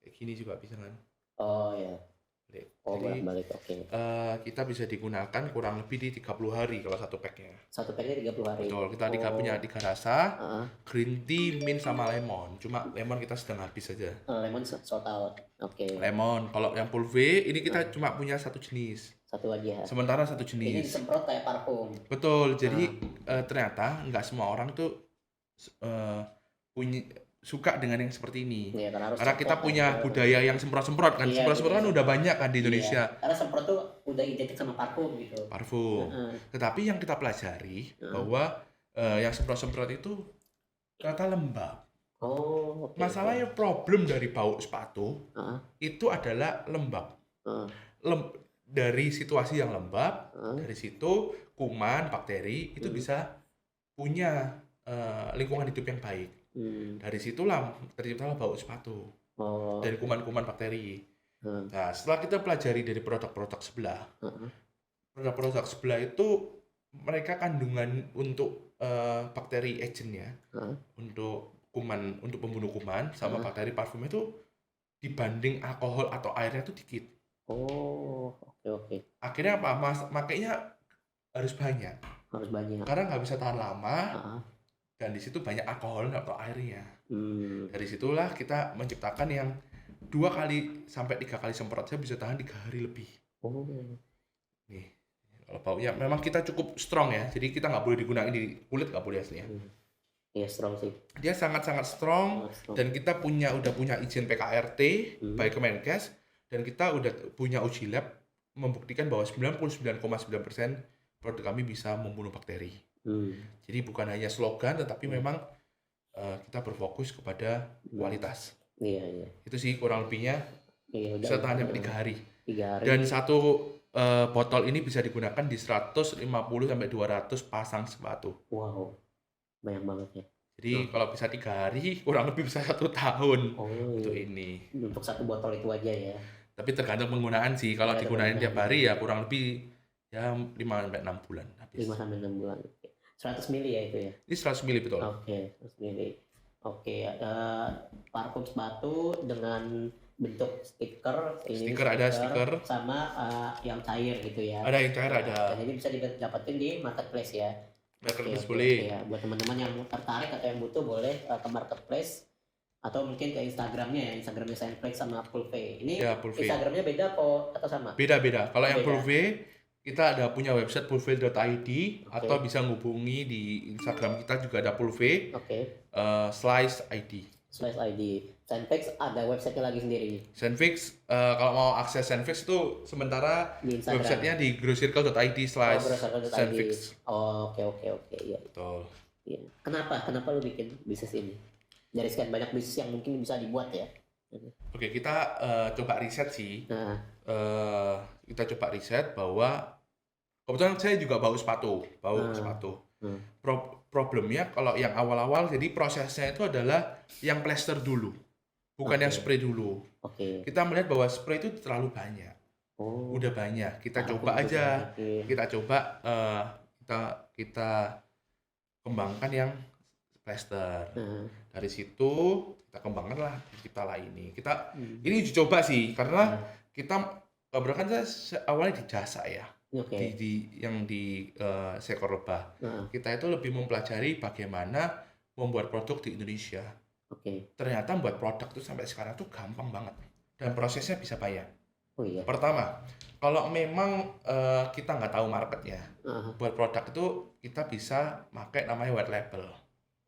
kayak gini juga bisa kan. Oh ya. Jadi Bolak-balik, oke. kita bisa digunakan kurang lebih di 30 hari kalau satu packnya. Satu packnya 30 hari. Betul, kita punya 3 rasa, green tea, mint sama lemon. Cuma lemon kita sedang habis saja. Lemon sold out. Oke. Lemon, kalau yang pulve ini kita cuma punya satu jenis. Satu aja. Sementara satu Ini jenis. disemprot kayak parfum. Betul, jadi ternyata nggak semua orang tuh suka dengan yang seperti ini. Iya, karena kita punya budaya yang semprot-semprot kan. Iya, Semprot-semprot kan udah banyak kan di Indonesia. Iya. Karena semprot tuh udah identik sama parfum gitu. Parfum. Tetapi yang kita pelajari bahwa yang semprot-semprot itu ternyata lembab. Oh, oke. Masalahnya problem dari bau sepatu itu adalah lembab. Dari situasi yang lembab, dari situ kuman, bakteri itu bisa punya lingkungan hidup yang baik. Dari situlah terciptalah bau sepatu dari kuman-kuman bakteri. Nah, setelah kita pelajari dari produk-produk sebelah, produk-produk sebelah itu mereka kandungan untuk bakteri agentnya, untuk kuman, untuk pembunuh kuman sama bakteri parfum itu dibanding alkohol atau airnya itu dikit. Oh, oke. Akhirnya apa? Makanya harus banyak. Karena nggak bisa tahan lama. Dan di situ banyak alkohol atau airnya. Dari situlah kita menciptakan yang 2 kali sampai 3 kali semprot saya bisa tahan 3 hari lebih. Nih, kalau baunya memang kita cukup strong ya. Jadi kita nggak boleh digunakan di kulit, nggak boleh aslinya. Iya, strong sih. Dia sangat-sangat strong. Dan kita udah punya izin PKRT by Kemenkes, dan kita udah punya uji lab membuktikan bahwa 99,9% produk kami bisa membunuh bakteri. Jadi bukan hanya slogan, tetapi memang kita berfokus kepada kualitas. Iya. Itu sih kurang lebihnya. Bisa tahan sampai 3 hari. 3 hari. Dan satu botol ini bisa digunakan di 150-200 pasang sepatu. Wow, banyak banget ya. Jadi kalau bisa 3 hari, kurang lebih bisa 1 tahun Oh, untuk ini. untuk satu botol itu aja ya. Tapi tergantung penggunaan sih. Kalau Tergantung digunain tiap penggunaan. hari ya kurang lebih ya 5 sampai 6 bulan 5 habis. sampai 6 bulan. 100 mili ya itu ya. Ini 100 mili betul. Oke, 100 mili. Oke, parfum sepatu dengan bentuk stiker, ini Stiker ada stiker. sama yang cair gitu ya. Ada yang cair ada. Dan ini bisa didapetin di marketplace ya. Marketplace Oke, boleh. ya. Buat teman-teman yang tertarik atau yang butuh boleh ke marketplace atau mungkin ke Instagramnya ya, Instagramnya Sandflex sama Pulve. Ini Ya, Pulve. Instagramnya beda atau sama? Beda-beda. Kalau yang Beda. Pulve, kita ada punya website pulve.id atau bisa menghubungi di Instagram kita juga ada Pulve Oke. Slice ID. Slice ID. Sandflex ada websitenya lagi sendiri Sandfix, kalau mau akses Sandfix itu sementara di Instagram. websitenya di growcircle.id/Sandfix. Oh, oke, ya. Betul. Iya. Kenapa lu bikin bisnis ini? Dari sekian banyak bisnis yang mungkin bisa dibuat ya. Oke, kita coba riset sih. Nah, Kita coba riset bahwa kebetulan saya juga bau sepatu. Problemnya kalau yang awal-awal, jadi prosesnya itu adalah yang plester dulu, bukan yang spray dulu. Oke. Kita melihat bahwa spray itu terlalu banyak. Oh, Udah banyak. Kita parfum coba juga aja. banyak. Kita coba kita kembangkan yang plester. Nah, Dari situ kita kembangkanlah, ciptalah ini. Ini uji coba sih, karena kita kebetulan kan saya awalnya di jasa ya. oke. Di seekor lebah. Kita itu lebih mempelajari bagaimana membuat produk di Indonesia. Oke. Ternyata membuat produk itu sampai sekarang tuh gampang banget dan prosesnya bisa banyak. Oh iya. Pertama, kalau memang kita nggak tahu marketnya, buat produk itu kita bisa pakai namanya white label.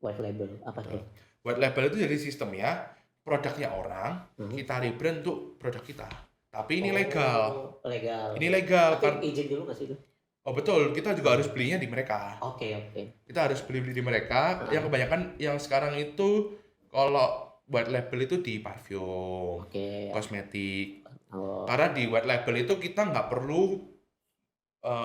White label apa tuh? White label itu jadi sistem ya, produknya orang, kita rebrand untuk produk kita. Tapi ini legal. Legal. Ini legal kan? Tapi izin dulu nggak sih itu? Oh betul, kita juga harus belinya di mereka. Oke. Kita harus beli di mereka. Yang kebanyakan yang sekarang itu kalau white label itu di parfum, Oke. kosmetik. Oh, Karena di white label itu kita nggak perlu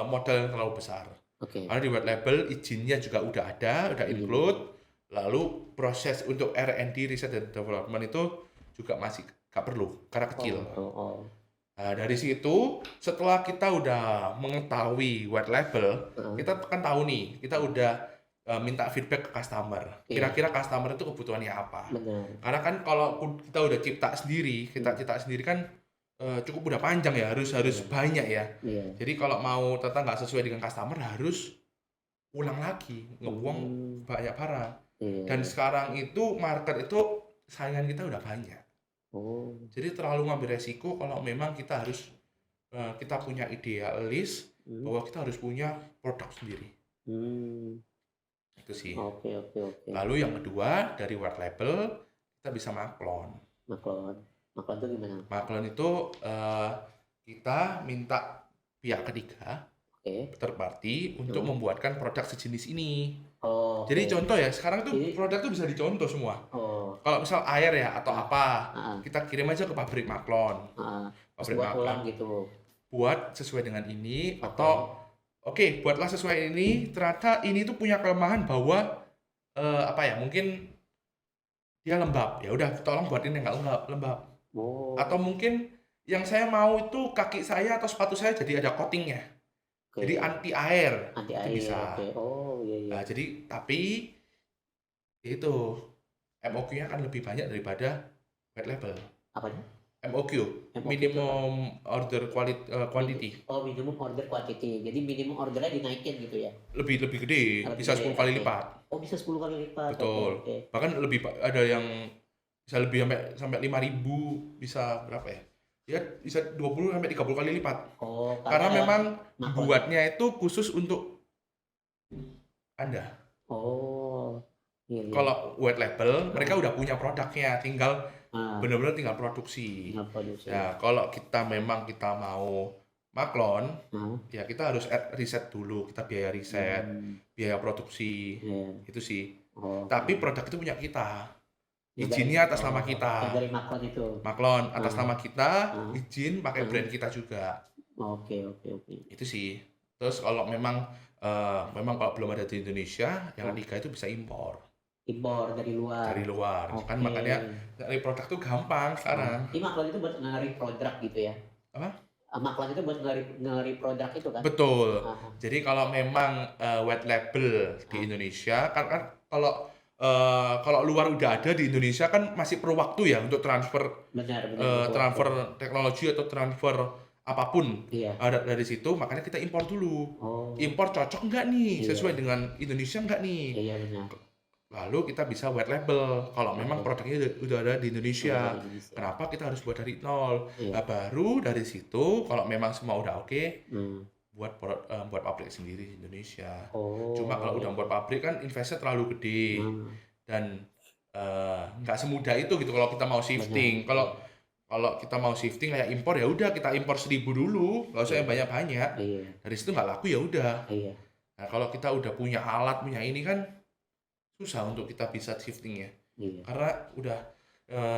modal yang terlalu besar. oke. Karena di white label izinnya juga udah ada, udah include. Lalu proses untuk R&D, research and development itu juga masih nggak perlu karena kecil. Nah, dari situ setelah kita udah mengetahui white label, kita kan tahu nih, kita udah minta feedback ke customer. Kira-kira customer itu kebutuhannya apa? Benar. Karena kan kalau kita udah cipta sendiri, kan cukup udah panjang ya, harus banyak ya. Iya. Jadi kalau mau ternyata nggak sesuai dengan customer harus ulang lagi, ngebuang banyak barang. Iya. Dan sekarang itu market itu saingan kita udah banyak. Oh. Jadi terlalu ngambil resiko kalau memang kita harus kita punya idealis bahwa kita harus punya produk sendiri. Itu sih. Oke. Lalu yang kedua dari white label kita bisa maklon. Maklon itu gimana? Maklon itu kita minta pihak ketiga, third party untuk membuatkan produk sejenis ini. Jadi contoh ya, sekarang tuh produk tuh bisa dicontoh semua. Kalau misal air ya atau apa, kita kirim aja ke pabrik maklon. Pabrik maklon gitu. Buat sesuai dengan ini atau buatlah sesuai ini. Ternyata ini tuh punya kelemahan bahwa mungkin dia lembab. Ya udah, tolong buatin yang nggak lembab. Atau mungkin yang saya mau itu kaki saya atau sepatu saya jadi ada coatingnya. Jadi anti air. Itu bisa. Iya. Nah, jadi tapi itu MOQ-nya kan lebih banyak daripada white label. Apanya? MOQ, minimum order quantity. Minimum order quantity. Jadi minimum ordernya dinaikin gitu ya? Lebih gede, bisa 10 kali lipat. Bisa 10 kali lipat. Betul. Bahkan lebih, ada yang bisa lebih sampai 5.000, bisa berapa ya? Ya bisa 20 sampai 30 kali lipat. Karena memang buatnya itu khusus untuk Anda. Iya. Kalau white label, mereka udah punya produknya, tinggal benar-benar tinggal produksi. Ya, kalau kita memang mau maklon, ya kita harus riset dulu, kita biaya riset, biaya produksi, itu sih. Tapi produk itu punya kita, izinnya atas nama kita. Dari maklon itu. Maklon atas nama kita, izin pakai brand kita juga. Oke. Itu sih. Terus kalau memang kalau belum ada di Indonesia, yang ketiga itu bisa impor. impor dari luar. Dari luar. Oke. Kan makanya nyari produk tuh gampang sekarang. Ini maklan itu buat ngari produk gitu ya? Apa? Maklan itu buat ngari produk itu kan? Betul. Aha. Jadi kalau memang white label di Indonesia kan kalau luar udah ada di Indonesia kan masih perlu waktu ya untuk transfer Benar. transfer teknologi atau transfer apapun. Iya. Dari situ makanya kita impor dulu. Oh. Impor cocok nggak nih Iya. sesuai dengan Indonesia nggak nih? Iya benar. Lalu kita bisa white label kalau memang produknya udah ada di Indonesia. Kenapa kita harus buat dari nol? Iya. Nah, baru dari situ kalau memang semua udah oke, Hmm. buat pabrik sendiri di Indonesia. Oh. Cuma kalau udah buat pabrik kan investnya terlalu gede dan nggak semudah itu gitu kalau kita mau shifting. Kalau kita mau shifting kayak impor ya udah kita impor 1.000 dulu, nggak usah yang banyak-banyak. Iya. Dari situ nggak laku ya udah. Iya. Nah kalau kita udah punya alat punya ini kan susah untuk kita bisa shifting ya. Iya. Karena udah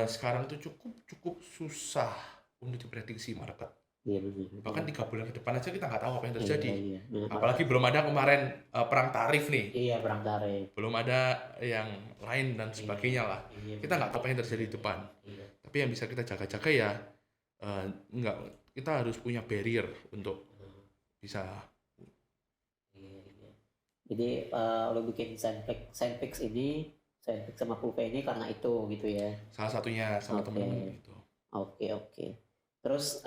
sekarang tuh cukup susah untuk diprediksi market. Iya benar. Bahkan 3 bulan ke depan aja kita nggak tahu apa yang terjadi. Iya. Apalagi belum ada kemarin perang tarif nih. Iya, perang tarif. Belum ada yang lain dan sebagainya lah. Iya. Kita nggak tahu apa yang terjadi di depan. Iya. Tapi yang bisa kita jaga-jaga ya kita harus punya barrier untuk bisa. Iya. Jadi lo bikin Sandpix ini, Sandpix sama Pulpe ini karena itu gitu ya. Salah satunya sama Oke. temen gitu. Oke. Terus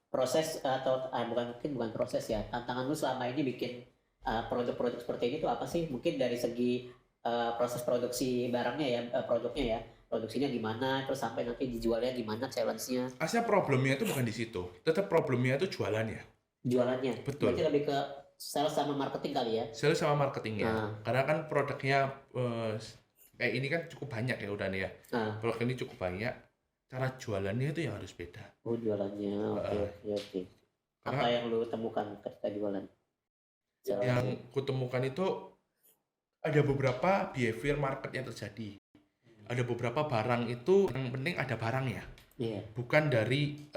proses atau bukan proses ya, tantangan lu selama ini bikin produk-produk seperti ini tuh apa sih? Mungkin dari segi proses produksi barangnya ya, produknya ya, produksinya gimana, terus sampai nanti dijualnya gimana, challenge-nya, Aslinya problemnya itu bukan di situ, tetap problemnya itu jualannya. jualannya. Betul. Berarti lebih ke sales sama marketing kali ya? Sales sama marketingnya. Ah. Karena kan produknya kayak ini kan cukup banyak ya udah nih ya. Produk ini cukup banyak. Cara jualannya itu yang harus beda. Oh, jualannya. Oke. Apa Karena yang lu temukan ketika jualan? yang kutemukan itu ada beberapa behavior market yang terjadi. Ada beberapa barang itu yang penting ada barangnya. Iya. Bukan dari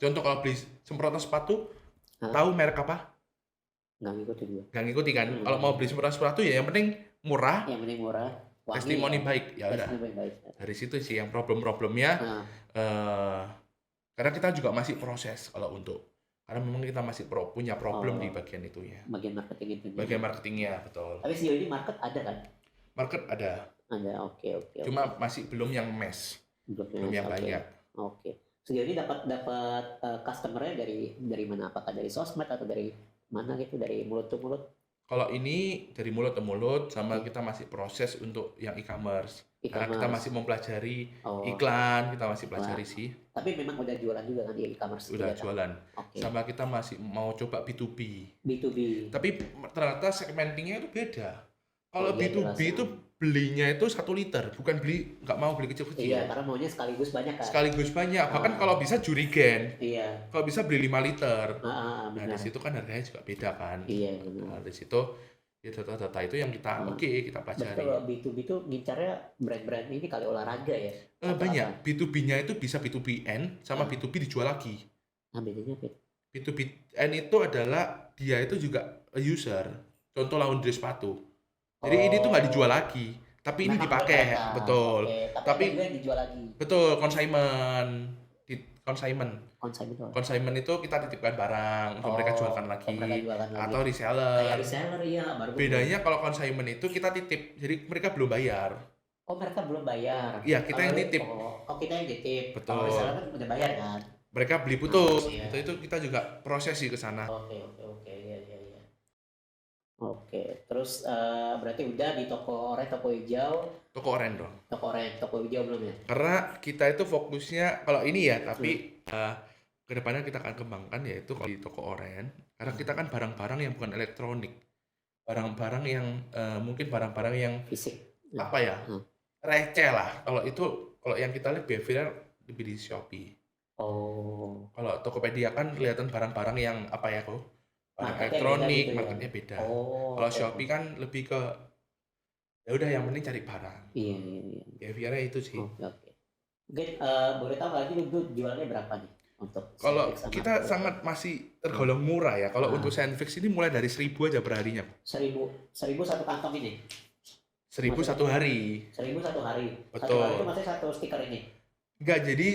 contoh kalau beli semprotan sepatu, tahu merek apa? Nggak ngikutin gue. Nggak ngikuti kan? Kalau mau beli semprotan sepatu ya yang penting murah, Yang penting murah, wangi, testimoni baik, ya udah. testimoni baik. Dari situ sih yang problemnya. Karena kita juga masih proses kalau karena memang kita masih punya problem di bagian itu ya. Bagian marketing itu. Bagian marketingnya betul. Tapi sejauh ini market ada kan? Market ada. Ada, oke. Cuma masih belum yang mass, belum yang banyak. Oke. Sejauh ini dapat customer-nya dari mana? Apakah dari sosmed atau dari mana gitu? Dari mulut ke mulut? Kalau ini dari mulut ke mulut, sama kita masih proses untuk yang e-commerce. Karena kita masih mempelajari iklan, kita masih pelajari sih. Tapi memang udah jualan juga kan di e-commerce? Udah jualan. Okay. Sama kita masih mau coba B2B. B2B. Tapi ternyata segmentingnya itu beda. Kalau B2B itu belinya itu 1 liter, bukan nggak mau beli kecil-kecil. Iya, karena maunya sekaligus banyak kan? Sekaligus banyak, bahkan kalau bisa jurigen. Iya. Kalau bisa beli 5 liter. Nah, di situ kan harganya juga beda kan. Iya, benar. Nah, di situ ya data-data itu yang kita kita pelajari. Betul, B2B itu ngincarnya brand-brand ini kali olahraga ya? Banyak. B2B-nya itu bisa B2BN sama B2B dijual lagi. Nah, bedanya apa? B2BN itu adalah dia itu juga user. Contoh laundry sepatu. Jadi ini tuh nggak dijual lagi, tapi ini dipakai, betul. Tapi juga dijual lagi. Betul, consignment itu kita titipkan barang untuk mereka jualkan lagi, atau reseller. Kayak reseller ya, baru. Bedanya kalau consignment itu kita titip, jadi mereka belum bayar. Oh, mereka belum bayar. Iya, kita yang titip. Oh, kita yang titip. Betul. Kalau reseller kan udah bayar kan. Mereka beli putus, itu kita juga proses sih ke sana. Oke, iya. Oke, terus berarti udah di toko oranye, toko hijau. Toko oranye dong. Toko oranye, toko hijau belum ya? Karena kita itu fokusnya kalau ini ya, tapi kedepannya kita akan kembangkan yaitu kalau di toko oranye. Karena kita kan barang-barang yang bukan elektronik, barang-barang yang mungkin barang-barang yang fisik. Apa ya? Receh lah. Kalau yang kita lihat behavior lebih di Shopee. Oh. Kalau Tokopedia kan kelihatan barang-barang yang apa ya kok? Barang elektronik, marketnya beda. Kalau Shopee kan lebih ke ya udah yang penting cari barang. Iya. Behaviornya itu sih. Oke. Mungkin boleh tahu lagi lu jualnya berapa nih untuk? Kalau kita sangat masih tergolong murah ya. Kalau untuk Sandfix ini mulai dari 1.000 aja perharinya. 1.000 satu kantong ini? 1.000 satu hari. 1.000 satu hari. Satu Betul. hari itu maksudnya satu stiker ini. Enggak, jadi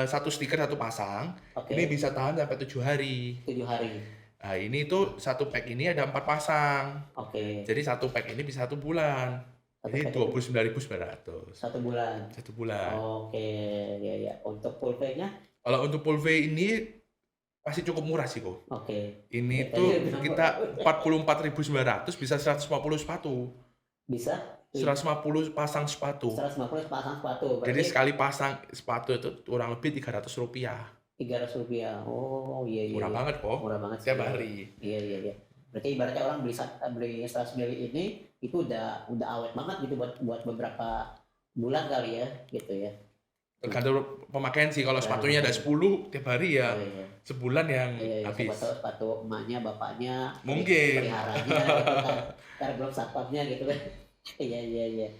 satu stiker satu pasang. Oke. Ini bisa tahan sampai 7 hari. 7 hari. Nah, ini tuh satu pack ini ada 4 pasang. Oke. Jadi satu pack ini bisa 1 bulan. Satu Jadi pack itu 29.900. 1 bulan. 1 bulan. Oke, ya. Untuk full pay-nya? Kalau untuk full pay ini masih cukup murah sih kok. Oke. Ini Ya, tuh tadi bilang kita 44.900 bisa 150 sepatu. Bisa 150 pasang sepatu. 150 pasang sepatu. Jadi Berarti sekali pasang sepatu itu kurang lebih 300 rupiah. Rp300. Oh, iya. Murah banget kok. Murah banget sih. Tiap hari. Iya. Berarti ibaratnya orang beli Stars Berry ini itu udah awet banget gitu buat beberapa bulan kali ya, gitu ya. Tergantung pemakaian sih. Kalau sepatunya ada 10 tiap hari ya Iya. sebulan yang Iya, habis. siapa tahu sepatu emaknya, bapaknya, Mungkin. peliharanya gitu kan. Ntar belum satpamnya gitu kan. Iya.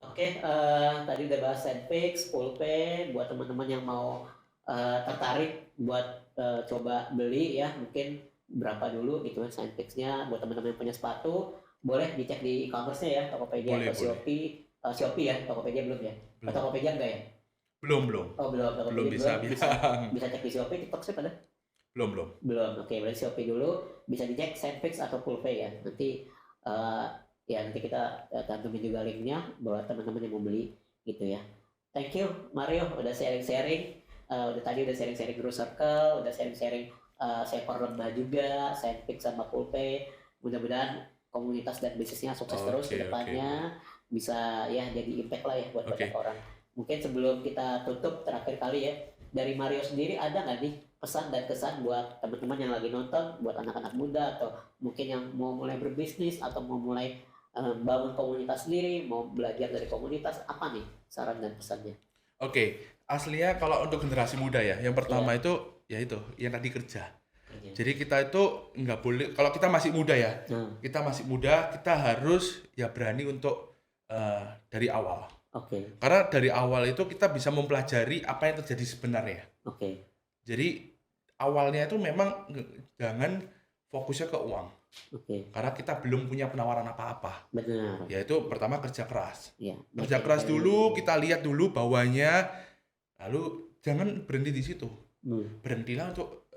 Oke. Tadi udah bahas Sandfix, full pay buat teman-teman yang mau tertarik buat coba beli ya, mungkin berapa dulu gitu kan Sandfix-nya. Buat teman-teman yang punya sepatu, boleh dicek di e-commerce-nya ya, Tokopedia Boleh, atau Shopee ya, Tokopedia belum ya? Belum. Atau Tokopedia enggak ya? Belum. Oh, belum. Belum Tokopedia bisa bilang. bisa cek di Shopee, TikTok sih pada? Belum. Belum. Oke, berarti Shopee dulu, bisa dicek Sandfix atau full pay ya. Nanti nanti kita cantumin juga linknya buat teman-teman yang mau beli gitu ya. Thank you Mario udah sharing-sharing. Udah sharing-sharing Grow Circle, udah sharing-sharing Seekor Lebah juga, Sandfix sama full pay. Mudah-mudahan komunitas dan bisnisnya sukses terus ke depannya. Bisa ya jadi impact lah ya buat banyak orang. Mungkin sebelum kita tutup terakhir kali ya, dari Mario sendiri ada nggak nih pesan dan kesan buat teman-teman yang lagi nonton, buat anak-anak muda atau mungkin yang mau mulai berbisnis atau mau mulai bangun komunitas sendiri, mau belajar dari komunitas, apa nih saran dan pesannya? Oke, aslinya kalau untuk generasi muda ya, yang pertama itu ya itu yang tadi kerja. Jadi kita itu nggak boleh, kalau kita masih muda ya, kita masih muda, kita harus ya berani untuk dari awal. Oke. Karena dari awal itu kita bisa mempelajari apa yang terjadi sebenarnya. Oke. Jadi awalnya itu memang jangan fokusnya ke uang. Oke. Karena kita belum punya penawaran apa-apa. Benar. Yaitu pertama kerja keras. Ya, kerja keras dulu, kita lihat dulu bawahnya, lalu jangan berhenti di situ. Berhentilah untuk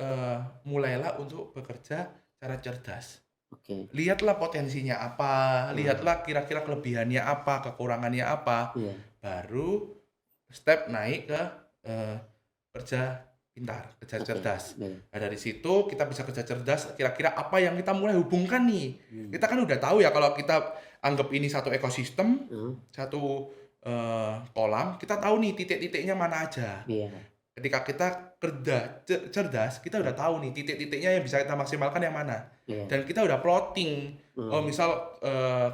mulailah untuk bekerja secara cerdas. Oke. Lihatlah potensinya apa, lihatlah kira-kira kelebihannya apa, kekurangannya apa. Baru step naik ke kerja pintar, kerja cerdas. Nah, dari situ kita bisa kerja cerdas, kira-kira apa yang kita mulai hubungkan nih. Kita kan udah tahu ya kalau kita anggap ini satu ekosistem, satu kolam, kita tahu nih titik-titiknya mana aja. Ketika kita kerja cerdas, kita udah tahu nih titik-titiknya yang bisa kita maksimalkan yang mana. Dan kita udah plotting. Oh, misal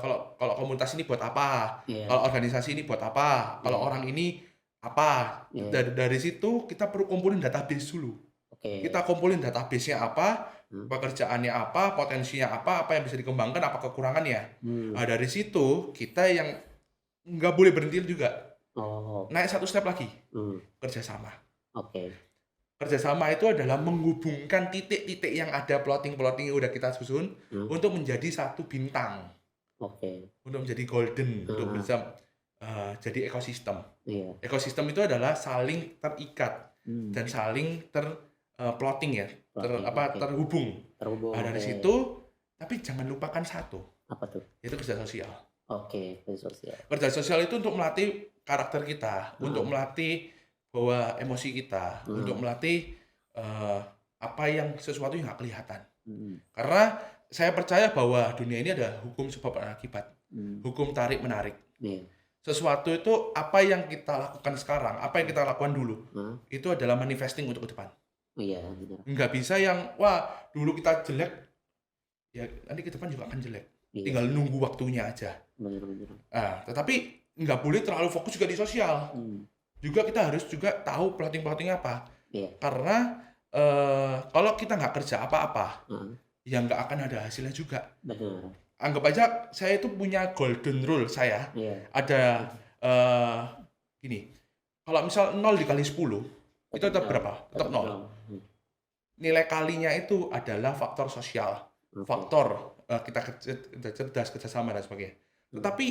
kalau komunitas ini buat apa? Kalau organisasi ini buat apa? Kalau orang ini apa? Dari situ kita perlu kumpulin database dulu. Kita kumpulin database-nya apa, pekerjaannya apa, potensinya apa yang bisa dikembangkan, apa kekurangannya. Nah, dari situ kita yang nggak boleh berhenti juga. Naik satu step lagi. Kerjasama. Kerjasama itu adalah menghubungkan titik-titik yang ada plotting yang udah kita susun untuk menjadi satu bintang. Untuk menjadi golden, untuk bisa jadi ekosistem. Ekosistem itu adalah saling terikat dan saling plotting ya, terhubung. Nah, dari situ, tapi jangan lupakan satu. Apa tuh? Yaitu kerja sosial. Kerja sosial. Kerja sosial itu untuk melatih karakter kita, untuk melatih bahwa emosi kita, untuk melatih apa yang sesuatu yang nggak kelihatan. Karena saya percaya bahwa dunia ini ada hukum sebab dan akibat, hukum tarik menarik. Sesuatu itu apa yang kita lakukan sekarang, apa yang kita lakukan dulu, itu adalah manifesting untuk ke depan. Benar. Nggak bisa yang wah dulu kita jelek, ya nanti ke depan juga akan jelek. Tinggal nunggu waktunya aja. Benar. Nah, tetapi nggak boleh terlalu fokus juga di sosial. Juga kita harus juga tahu plotting apa. Karena kalau kita nggak kerja apa-apa, ya nggak akan ada hasilnya juga. Benar. Anggap aja saya itu punya golden rule saya. Ada gini, kalau misal 0 dikali 10, itu tetap berapa? Tetap 0. Nilai kalinya itu adalah faktor sosial, faktor kita kerja cerdas, kerjasama dan sebagainya. Tetapi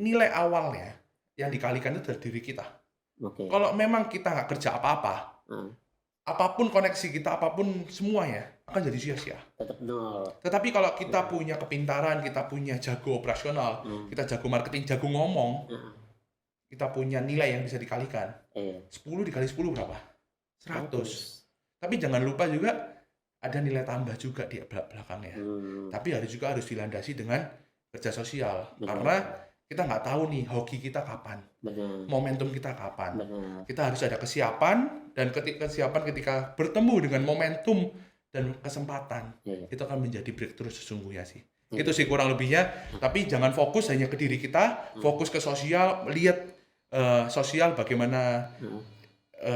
nilai awalnya yang dikalikan itu dari diri kita. Oke. Kalau memang kita nggak kerja apa-apa, apapun koneksi kita, apapun semuanya akan jadi sia-sia. Tetap nol. Tetapi kalau kita punya kepintaran, kita punya jago operasional, kita jago marketing, jago ngomong, kita punya nilai yang bisa dikalikan. 10 dikali 10 berapa? 100. Tapi jangan lupa juga ada nilai tambah juga di belakangnya. Tapi harus dilandasi dengan kerja sosial. Karena kita nggak tahu nih hoki kita kapan, momentum kita kapan. Kita harus ada kesiapan, dan kesiapan ketika bertemu dengan momentum dan kesempatan, itu akan menjadi breakthrough sesungguhnya sih. Itu sih kurang lebihnya. Tapi jangan fokus hanya ke diri kita, fokus ke sosial, lihat sosial bagaimana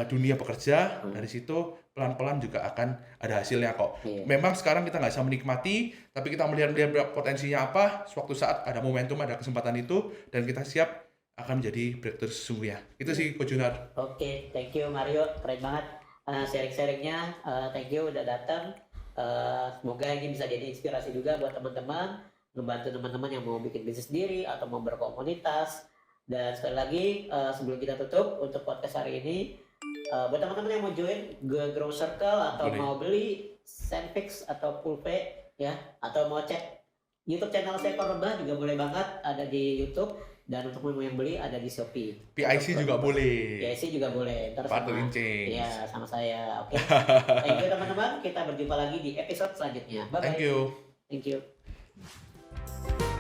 dunia bekerja. Dari situ pelan-pelan juga akan ada hasilnya kok. Memang sekarang kita nggak bisa menikmati, tapi kita melihat potensinya apa, suatu saat ada momentum, ada kesempatan itu, dan kita siap akan menjadi breakthrough sesungguhnya. Itu sih Coach Junar. Oke, thank you Mario, keren banget sharing-sharingnya. Thank you udah datang. Semoga ini bisa jadi inspirasi juga buat teman-teman, membantu teman-teman yang mau bikin bisnis sendiri atau mau berkomunitas. Dan sekali lagi sebelum kita tutup untuk podcast hari ini, buat teman-teman yang mau join Grow Circle atau mau beli Sandfix atau Pulpe ya, atau mau cek YouTube channel Seekor Lebah juga boleh banget, ada di YouTube. Dan untuk yang beli ada di Shopee. PIC juga boleh. PIC juga boleh. Terus sama saya. Oke. Thank you teman-teman. Kita berjumpa lagi di episode selanjutnya. Bye bye. Thank you. Thank you.